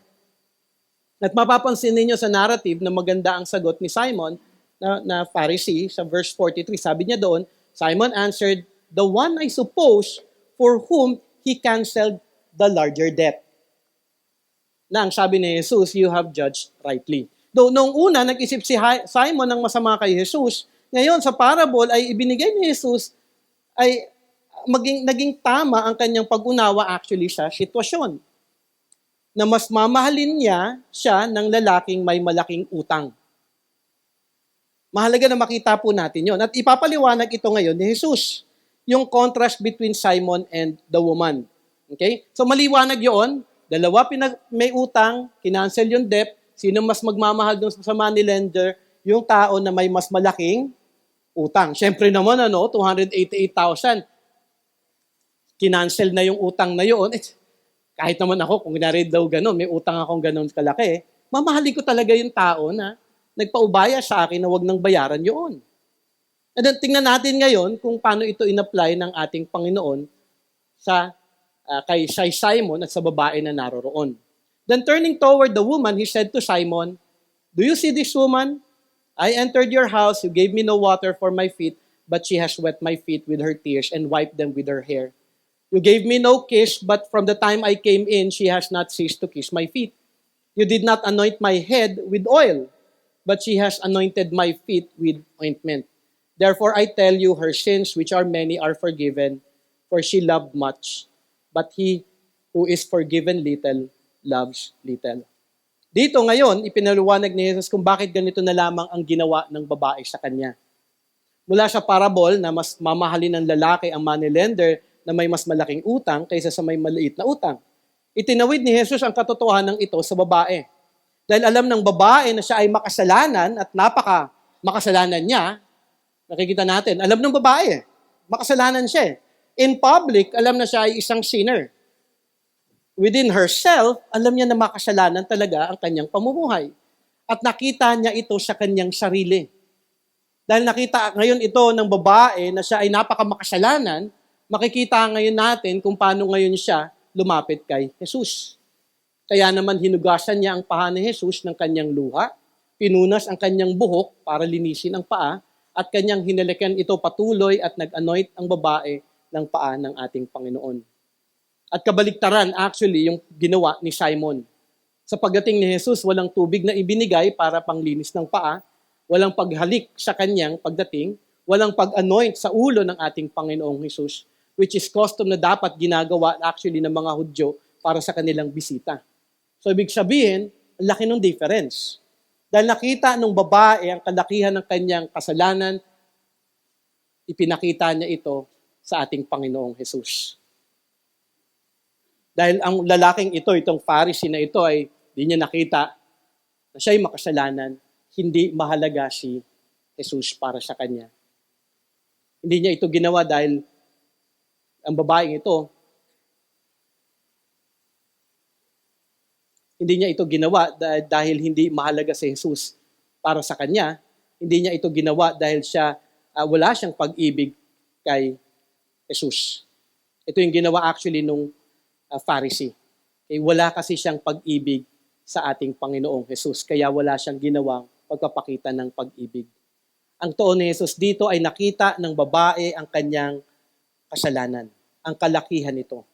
S1: At mapapansin ninyo sa narrative na maganda ang sagot ni Simon na Pharisee sa verse 43. Sabi niya doon, Simon answered, the one I suppose for whom he canceled the larger debt. Na ang sabi ni Jesus, you have judged rightly. Though noong una, nag-isip si Simon ng masama kay Jesus, ngayon sa parable ay ibinigay ni Jesus ay naging tama ang kanyang pag-unawa actually sa sitwasyon. Na mas mamahalin niya siya ng lalaking may malaking utang. Mahalaga na makita po natin yon. At ipapaliwanag ito ngayon ni Jesus. Yung contrast between Simon and the woman. Okay? So maliwanag yon. Dalawa may utang, kinancel yung debt. Sino mas magmamahal dun sa money lender? Yung tao na may mas malaking utang. Siyempre naman, 288,000. Kinancel na yung utang na yun. Kahit naman ako, kung ginari daw ganun, may utang akong ganun kalaki, mamahalin ko talaga yung tao na nagpaubaya sa akin na wag nang bayaran yun. And then, tingnan natin ngayon kung paano ito in-apply ng ating Panginoon kay Simon at sa babae na naroroon. Then turning toward the woman, he said to Simon, do you see this woman? I entered your house, you gave me no water for my feet, but she has wet my feet with her tears and wiped them with her hair. You gave me no kiss, but from the time I came in, she has not ceased to kiss my feet. You did not anoint my head with oil, but she has anointed my feet with ointment. Therefore I tell you, her sins, which are many, are forgiven, for she loved much. But he who is forgiven little, loves little. Dito ngayon, ipinaliwanag ni Jesus kung bakit ganito na lamang ang ginawa ng babae sa kanya. Mula sa parable na mas mamahalin ng lalaki ang moneylender na may mas malaking utang kaysa sa may maliit na utang. Itinawid ni Jesus ang katotohanan ito sa babae. Dahil alam ng babae na siya ay makasalanan at makasalanan niya, nakikita natin, alam ng babae, makasalanan siya. In public, alam na siya ay isang sinner. Within herself, alam niya na makasalanan talaga ang kanyang pamumuhay. At nakita niya ito sa kanyang sarili. Dahil nakita ngayon ito ng babae na siya ay napakamakasalanan, makikita ngayon natin kung paano ngayon siya lumapit kay Jesus. Kaya naman hinugasan niya ang paa ni Jesus ng kanyang luha, pinunas ang kanyang buhok para linisin ang paa, at kanyang hinalikan ito patuloy at nag-anoint ang babae ng paa ng ating Panginoon. At kabaliktaran actually yung ginawa ni Simon. Sa pagdating ni Jesus, walang tubig na ibinigay para panglinis ng paa, walang paghalik sa kanyang pagdating, walang pag-anoint sa ulo ng ating Panginoong Jesus, which is custom na dapat ginagawa actually ng mga Hudyo para sa kanilang bisita. So ibig sabihin, ang laki ng difference. Dahil nakita ng babae ang kalakihan ng kanyang kasalanan, ipinakita niya ito sa ating Panginoong Jesus. Dahil ang lalaking ito, itong Pharisee na ito ay di niya nakita na siya'y makasalanan, hindi mahalaga si Jesus para sa kanya. Hindi niya ito ginawa dahil ang babaeng ito, hindi niya ito ginawa dahil hindi mahalaga si Jesus para sa kanya. Hindi niya ito ginawa dahil wala siyang pag-ibig kay Jesus. Ito yung ginawa actually nung Pharisee. Wala kasi siyang pag-ibig sa ating Panginoong Jesus, kaya wala siyang ginawang pagpapakita ng pag-ibig. Ang tuon ni Jesus dito ay nakita ng babae ang kanyang kasalanan, ang kalakihan nito.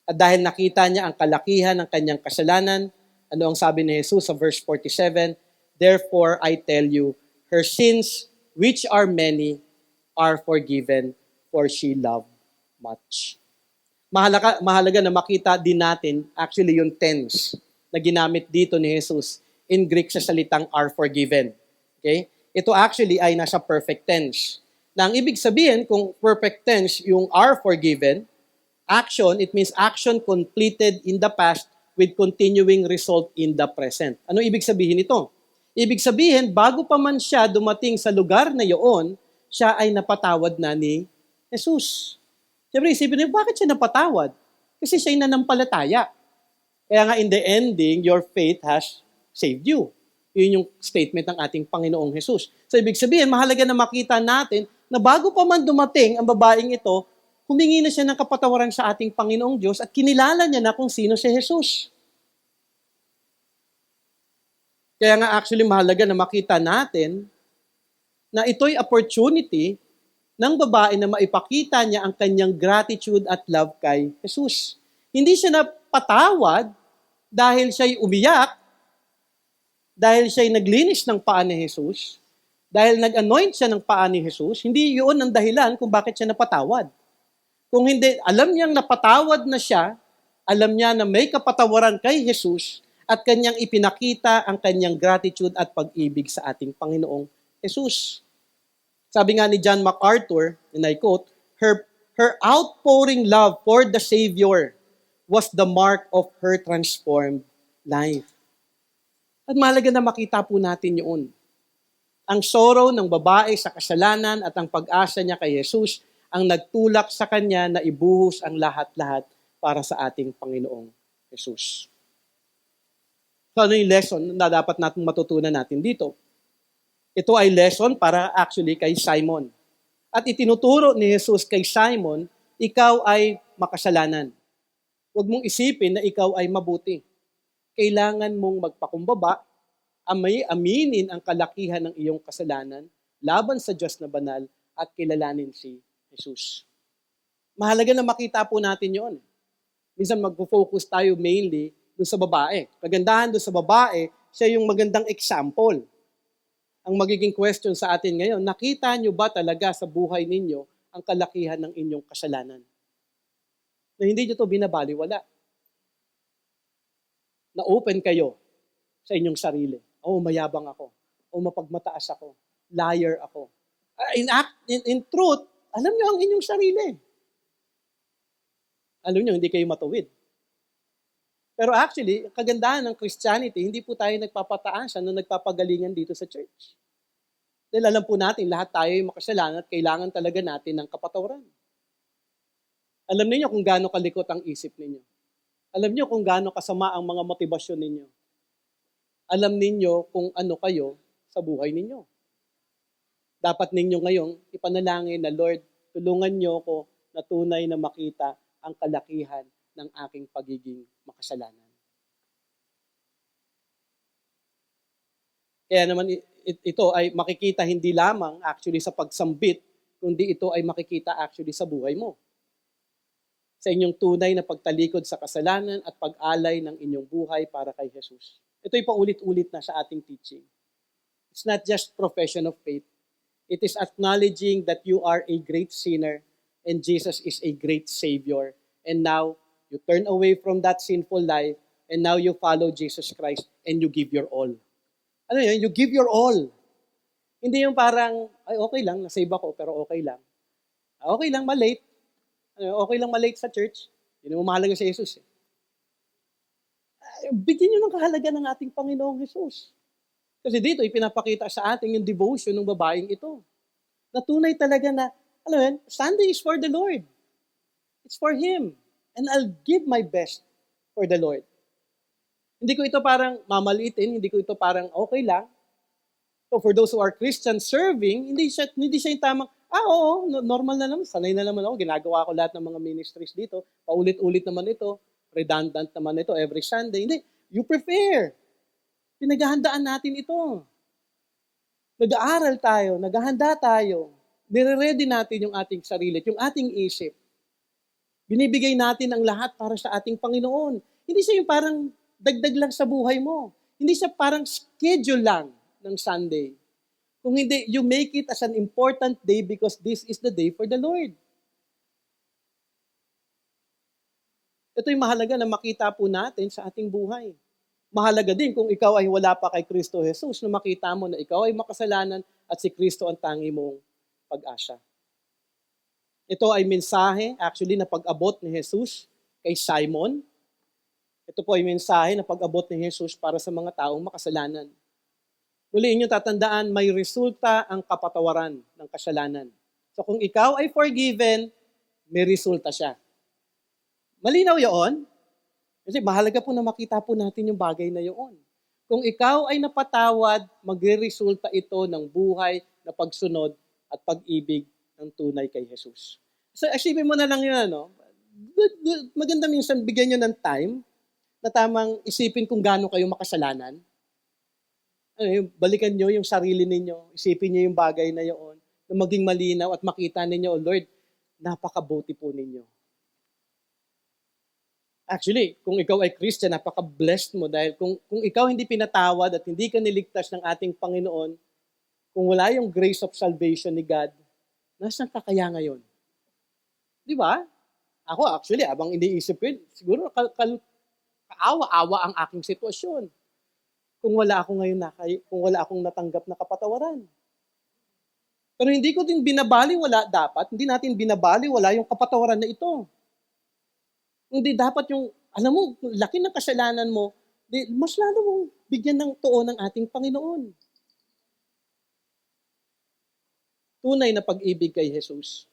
S1: At dahil nakita niya ang kalakihan ng kanyang kasalanan, ano ang sabi ni Jesus sa verse 47? Therefore I tell you, her sins, which are many, are forgiven, for she loved much. Mahalaga na makita din natin actually yung tense na ginamit dito ni Jesus in Greek sa salitang are forgiven. Okay? Ito actually ay nasa perfect tense. Na ang ibig sabihin, kung perfect tense yung are forgiven, action, it means action completed in the past with continuing result in the present. Ano ibig sabihin ito? Ibig sabihin, bago pa man siya dumating sa lugar na iyon, siya ay napatawad na ni Jesus. Siyempre, isipin niyo, bakit siya napatawad? Kasi siya ay nanampalataya. Kaya nga in the ending, your faith has saved you. Yun yung statement ng ating Panginoong Jesus. So ibig sabihin, mahalaga na makita natin na bago pa man dumating ang babaeng ito, humingi na siya ng kapatawaran sa ating Panginoong Diyos at kinilala niya na kung sino si Jesus. Kaya nga actually mahalaga na makita natin na ito'y opportunity ng babae na maipakita niya ang kanyang gratitude at love kay Jesus. Hindi siya napatawad dahil siya'y umiyak, dahil siya'y naglinis ng paa ni Jesus, dahil nag-anoint siya ng paa ni Jesus. Hindi yun ang dahilan kung bakit siya napatawad. Kung hindi, alam niyang napatawad na siya, alam niya na may kapatawaran kay Jesus at kanyang ipinakita ang kanyang gratitude at pag-ibig sa ating Panginoong Jesus. Sabi nga ni John MacArthur, and I quote, her outpouring love for the Savior was the mark of her transformed life. At mahalaga na makita po natin yun. Ang sorrow ng babae sa kasalanan at ang pag-asa niya kay Jesus ang nagtulak sa kanya na ibuhos ang lahat-lahat para sa ating Panginoong Jesus. So ano yung lesson na dapat natin matutunan natin dito? Ito ay lesson para actually kay Simon. At itinuturo ni Jesus kay Simon, ikaw ay makasalanan. Huwag mong isipin na ikaw ay mabuti. Kailangan mong magpakumbaba, aminin ang kalakihan ng iyong kasalanan, laban sa Diyos na banal, at kilalanin si Jesus. Mahalaga na makita po natin yon. Minsan magpo-focus tayo mainly doon sa babae. Kagandahan doon sa babae, siya yung magandang example. Ang magiging question sa atin ngayon, nakita nyo ba talaga sa buhay ninyo ang kalakihan ng inyong kasalanan? Na hindi nyo ito binabaliwala. Na open kayo sa inyong sarili. Mayabang ako. Mapagmataas ako. Liar ako. In truth, alam nyo ang inyong sarili. Alam nyo, hindi kayo matuwid. Pero actually, kagandahan ng Christianity, hindi po tayo nagpapataasan o nagpapagalingan dito sa church. Dahil alam po natin, lahat tayo ay makasalanan at kailangan talaga natin ng kapatawaran. Alam niyo kung gaano kalikot ang isip ninyo. Alam niyo kung gaano kasama ang mga motibasyon ninyo. Alam ninyo kung ano kayo sa buhay ninyo. Dapat ninyo ngayong ipanalangin na, Lord, tulungan niyo ako na tunay na makita ang kalakihan ng aking pagiging makasalanan. Kaya naman ito ay makikita hindi lamang actually sa pagsambit, kundi ito ay makikita actually sa buhay mo. Sa inyong tunay na pagtalikod sa kasalanan at pag-alay ng inyong buhay para kay Jesus. Ito'y paulit-ulit na sa ating teaching. It's not just profession of faith. It is acknowledging that you are a great sinner and Jesus is a great Savior. And now, you turn away from that sinful life and now you follow Jesus Christ and you give your all. Ano yun? You give your all. Hindi yung parang, okay lang, nasave ako, pero okay lang. Okay lang, malate. Okay lang malate sa church. Yun ang mahalaga sa Jesus. Bigyan nyo ng kahalaga ng ating Panginoong Jesus. Kasi dito, ipinapakita sa atin yung devotion ng babaeng ito. Na tunay talaga na, alam mo yun, Sunday is for the Lord. It's for Him. And I'll give my best for the Lord. Hindi ko ito parang mamalitin, hindi ko ito parang okay lang. So for those who are Christian serving, hindi siya yung tamang, oo, normal na naman, sanay na naman ako, ginagawa ko lahat ng mga ministries dito, paulit-ulit naman ito, redundant naman ito every Sunday. Hindi, you prepare. Pinaghahandaan natin ito. Nag-aaral tayo, naghahanda tayo, nire-ready natin yung ating sarili, yung ating isip. Binibigay natin ang lahat para sa ating Panginoon. Hindi siya yung parang dagdag lang sa buhay mo. Hindi siya parang schedule lang ng Sunday. Kung hindi, you make it as an important day because this is the day for the Lord. Ito yung mahalaga na makita po natin sa ating buhay. Mahalaga din kung ikaw ay wala pa kay Kristo Jesus, na makita mo na ikaw ay makasalanan at si Kristo ang tangi mong pag-asa. Ito ay mensahe actually na pag-abot ni Jesus kay Simon. Ito po ay mensahe na pag-abot ni Jesus para sa mga taong makasalanan. Muli inyong tatandaan, may resulta ang kapatawaran ng kasalanan. So kung ikaw ay forgiven, may resulta siya. Malinaw yun? Kasi mahalaga po na makita po natin yung bagay na yun. Kung ikaw ay napatawad, magre-resulta ito ng buhay na pagsunod at pag-ibig ng tunay kay Jesus. So, isipin mo na lang yun, no? Maganda minsan bigyan nyo ng time na tamang isipin kung gaano kayo makasalanan. Balikan nyo yung sarili ninyo, isipin nyo yung bagay na yun, na maging malinaw at makita ninyo, oh Lord, napakabuti po ninyo. Actually, kung ikaw ay Christian, napaka-blessed mo dahil kung ikaw hindi pinatawad at hindi ka niligtas ng ating Panginoon, kung wala yung grace of salvation ni God, nasaan ka kaya ngayon? Di ba? Ako actually, abang iniisip ko yun, siguro kaawa-awa ang aking sitwasyon. Kung wala ako ngayon kung wala akong natanggap na kapatawaran. Pero hindi ko din binabaliwala dapat, hindi natin binabaliwala yung kapatawaran na ito. Hindi dapat yung, alam mo, laki ng kasalanan mo, mas lalo mong bigyan ng tuon ng ating Panginoon. Tunay na pag-ibig kay Jesus.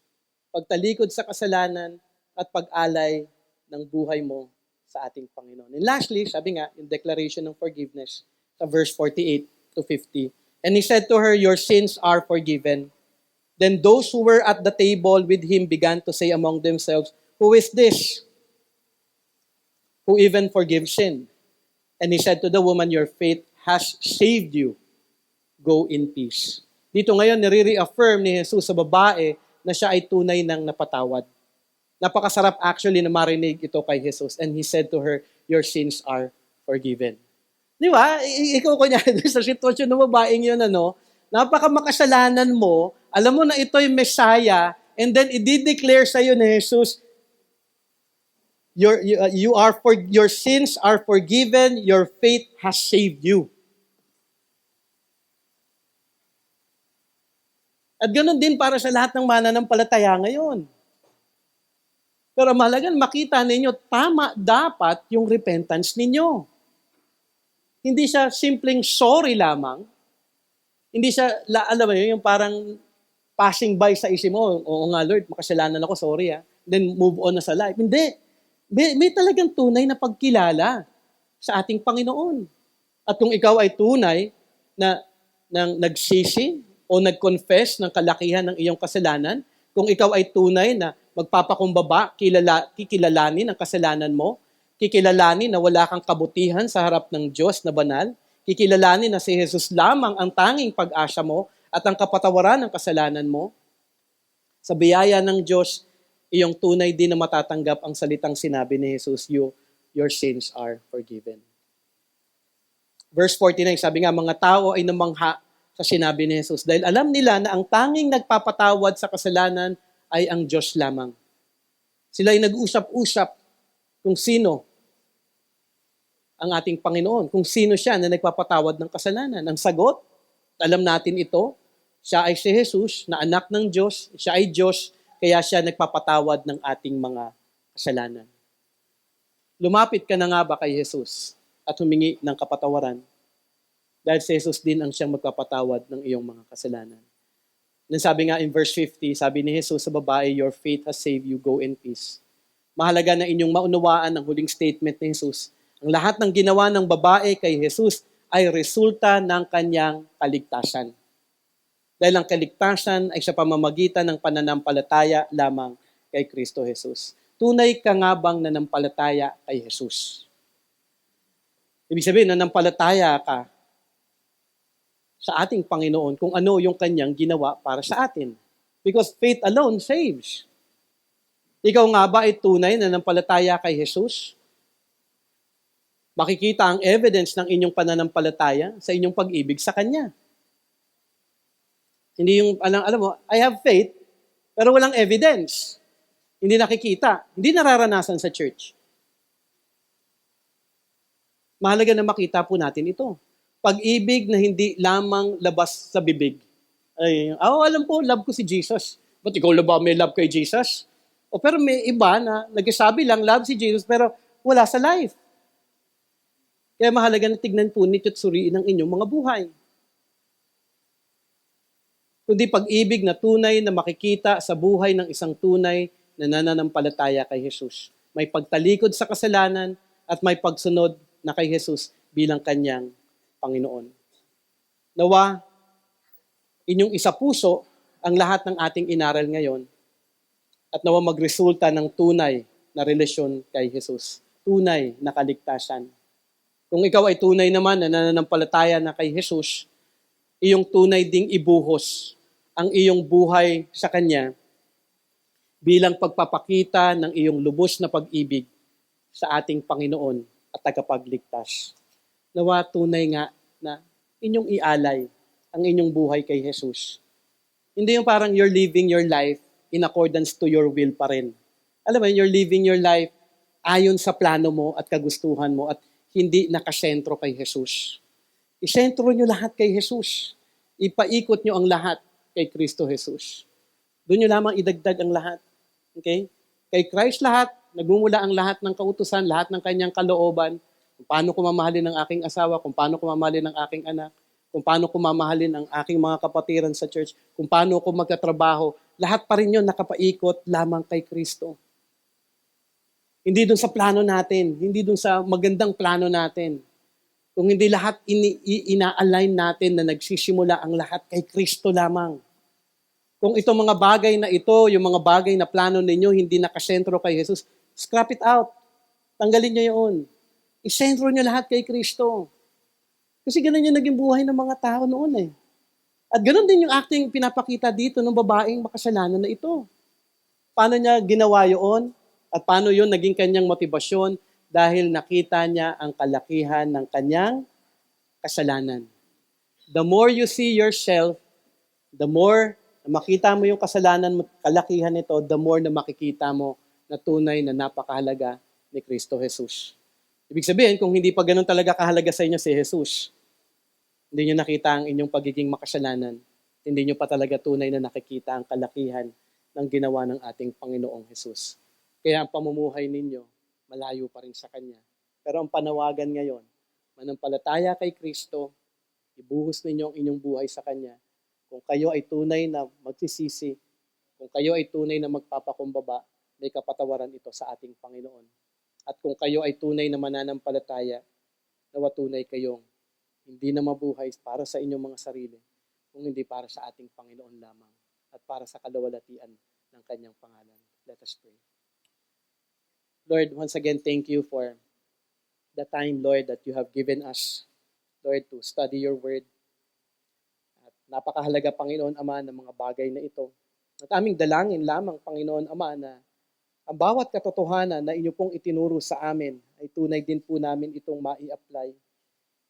S1: Pagtalikod sa kasalanan at pag-alay ng buhay mo sa ating Panginoon. And lastly, sabi nga, yung declaration ng forgiveness sa verse 48 to 50. And he said to her, your sins are forgiven. Then those who were at the table with him began to say among themselves, who is this? Who even forgives sin? And he said to the woman, your faith has saved you. Go in peace. Dito ngayon, nire-reaffirm ni Jesus sa babae na siya ay tunay ng napatawad. Napakasarap actually na marinig ito kay Jesus. And he said to her, your sins are forgiven. Di ba? Ikaw kunyari sa sitwasyon ng babaeng yun, napakamakasalanan mo, alam mo na ito'y Messiah, and then i-declare sa'yo ni Jesus, your sins are forgiven, your faith has saved you. At ganoon din para sa lahat ng mananampalataya ngayon. Pero mahalaga makita ninyo, tama dapat yung repentance ninyo. Hindi siya simpleng sorry lamang. Hindi siya, alam mo yung parang passing by sa isip mo, oo nga Lord, makasalanan ako, sorry Then move on na sa life. Hindi. May talagang tunay na pagkilala sa ating Panginoon. At kung ikaw ay tunay na nagsisi o nag-confess ng kalakihan ng iyong kasalanan, kung ikaw ay tunay na magpapakumbaba, kikilalanin ang kasalanan mo, kikilalanin na wala kang kabutihan sa harap ng Diyos na banal, kikilalanin na si Jesus lamang ang tanging pag-asa mo at ang kapatawaran ng kasalanan mo, sa biyaya ng Diyos, iyong tunay din na matatanggap ang salitang sinabi ni Jesus, your sins are forgiven. Verse 49, sabi nga, mga tao ay namangha sa sinabi ni Jesus dahil alam nila na ang tanging nagpapatawad sa kasalanan ay ang Diyos lamang. Sila ay nag-usap-usap kung sino ang ating Panginoon, kung sino siya na nagpapatawad ng kasalanan. Ang sagot, alam natin ito, siya ay si Jesus, na anak ng Diyos, siya ay Diyos, kaya siya nagpapatawad ng ating mga kasalanan. Lumapit ka na nga ba kay Jesus at humingi ng kapatawaran? Dahil si Jesus din ang siyang magpapatawad ng iyong mga kasalanan. Then sabi nga in verse 50, sabi ni Jesus sa babae, your faith has saved you, go in peace. Mahalaga na inyong maunawaan ang huling statement ni Jesus. Ang lahat ng ginawa ng babae kay Jesus ay resulta ng kanyang kaligtasan. Dahil ang kaligtasan ay sa pamamagitan ng pananampalataya lamang kay Kristo Jesus. Tunay ka nga bang nanampalataya kay Jesus? Ibig sabihin, nanampalataya ka sa ating Panginoon kung ano yung kanyang ginawa para sa atin. Because faith alone saves. Ikaw nga ba ay tunay na nanampalataya kay Jesus? Makikita ang evidence ng inyong pananampalataya sa inyong pag-ibig sa Kanya. Hindi yung, alam mo, I have faith, pero walang evidence. Hindi nakikita. Hindi nararanasan sa church. Mahalaga na makita po natin ito. Pag-ibig na hindi lamang labas sa bibig. Alam po, love ko si Jesus. Ba't ikaw ba may love kay Jesus? Pero may iba na nagsasabi lang, love si Jesus, pero wala sa life. Kaya mahalaga na tignan po ninyo at suriin ang inyong mga buhay. Kundi pag-ibig na tunay na makikita sa buhay ng isang tunay na nananampalataya kay Jesus. May pagtalikod sa kasalanan at may pagsunod na kay Jesus bilang kanyang Panginoon. Nawa, inyong isapuso ang lahat ng ating inaral ngayon at nawa magresulta ng tunay na relasyon kay Jesus. Tunay na kaligtasan. Kung ikaw ay tunay naman na nananampalataya na kay Jesus, iyong tunay ding ibuhos ang iyong buhay sa Kanya bilang pagpapakita ng iyong lubos na pag-ibig sa ating Panginoon at tagapagligtas. Nawa tunay nga na inyong ialay ang inyong buhay kay Jesus. Hindi yung parang you're living your life in accordance to your will pa rin. Alam mo, you're living your life ayon sa plano mo at kagustuhan mo at hindi nakasentro kay Jesus. Isentro nyo lahat kay Jesus. Ipaikot nyo ang lahat kay Kristo Jesus. Doon nyo lamang idagdag ang lahat. Okay? Kay Christ lahat, nagmumula ang lahat ng kautusan, lahat ng kanyang kalooban, kung paano ko mamahalin ang aking asawa, kung paano ko mamahalin ang aking anak, kung paano ko mamahalin ang aking mga kapatiran sa church, kung paano ko magkatrabaho, lahat pa rin yun nakapaikot lamang kay Kristo. Hindi dun sa plano natin, hindi dun sa magandang plano natin. Kung hindi lahat ina-align natin na nagsisimula ang lahat kay Kristo lamang. Kung itong mga bagay na ito, yung mga bagay na plano ninyo, hindi nakasentro kay Jesus, scrap it out. Tanggalin nyo yun. Isentro nyo lahat kay Kristo. Kasi ganun yung naging buhay ng mga tao noon eh. At ganun din yung acting pinapakita dito ng babaeng makasalanan na ito. Paano niya ginawa yun? At paano yun naging kanyang motibasyon? Dahil nakita niya ang kalakihan ng kanyang kasalanan. The more you see yourself, the more na makita mo yung kasalanan mo, kalakihan nito, the more na makikita mo na tunay na napakahalaga ni Kristo Jesus. Ibig sabihin, kung hindi pa ganun talaga kahalaga sa inyo si Jesus, hindi nyo nakita ang inyong pagiging makasalanan, hindi nyo pa talaga tunay na nakikita ang kalakihan ng ginawa ng ating Panginoong Jesus. Kaya ang pamumuhay ninyo, malayo pa rin sa Kanya. Pero ang panawagan ngayon, manampalataya kay Kristo, ibuhos ninyo ang inyong buhay sa Kanya. Kung kayo ay tunay na magsisisi, kung kayo ay tunay na magpapakumbaba, may kapatawaran ito sa ating Panginoon. At kung kayo ay tunay na mananampalataya, nawa tunay kayong hindi na mabuhay para sa inyong mga sarili, kung hindi para sa ating Panginoon lamang at para sa kalawalatian ng Kanyang pangalan. Let us pray. Lord, once again, thank you for the time, Lord, that you have given us, Lord, to study your word. At napakahalaga, Panginoon Ama, ng mga bagay na ito. At aming dalangin lamang, Panginoon Ama, na ang bawat katotohanan na inyo pong itinuro sa amin ay tunay din po namin itong mai-apply.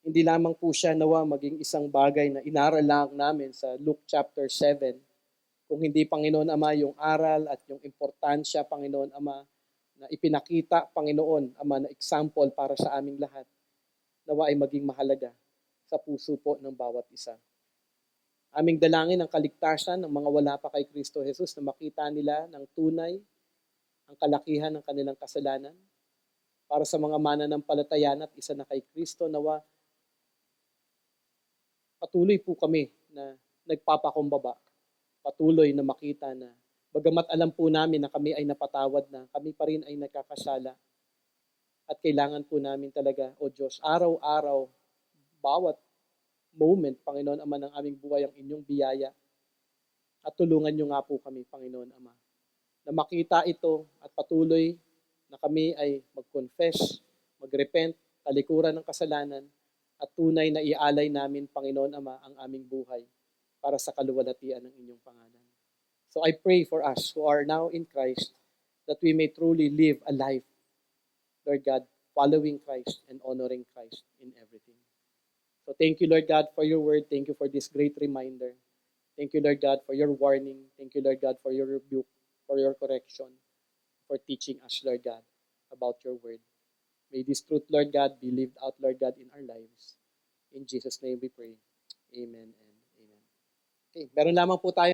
S1: Hindi lamang po siya nawa maging isang bagay na inaral lang namin sa Luke chapter 7. Kung hindi, Panginoon Ama, yung aral at yung importansya, Panginoon Ama, na ipinakita, Panginoon Ama, na example para sa aming lahat, nawa ay maging mahalaga sa puso po ng bawat isa. Aming dalangin ang kaligtasan ng mga wala pa kay Kristo Jesus na makita nila ng tunay ang kalakihan ng kanilang kasalanan. Para sa mga mananampalataya at isa na kay Kristo, nawa patuloy po kami na nagpapakumbaba. Patuloy na makita na bagamat alam po namin na kami ay napatawad na, kami pa rin ay nagkakasala. At kailangan po namin talaga, O Diyos, araw-araw, bawat moment, Panginoon Ama, ng aming buhay ang inyong biyaya. At tulungan niyo nga po kami, Panginoon Ama, na makita ito at patuloy na kami ay mag-confess, mag-repent, talikuran ng kasalanan, at tunay na ialay namin, Panginoon Ama, ang aming buhay para sa kaluwalhatian ng inyong pangalan. So I pray for us who are now in Christ that we may truly live a life, Lord God, following Christ and honoring Christ in everything. So thank you, Lord God, for your word. Thank you for this great reminder. Thank you, Lord God, for your warning. Thank you, Lord God, for your rebuke, for your correction, for teaching us, Lord God, about your word. May this truth, Lord God, be lived out, Lord God, in our lives. In Jesus' name we pray. Amen and amen. Okay, meron lamang po tayo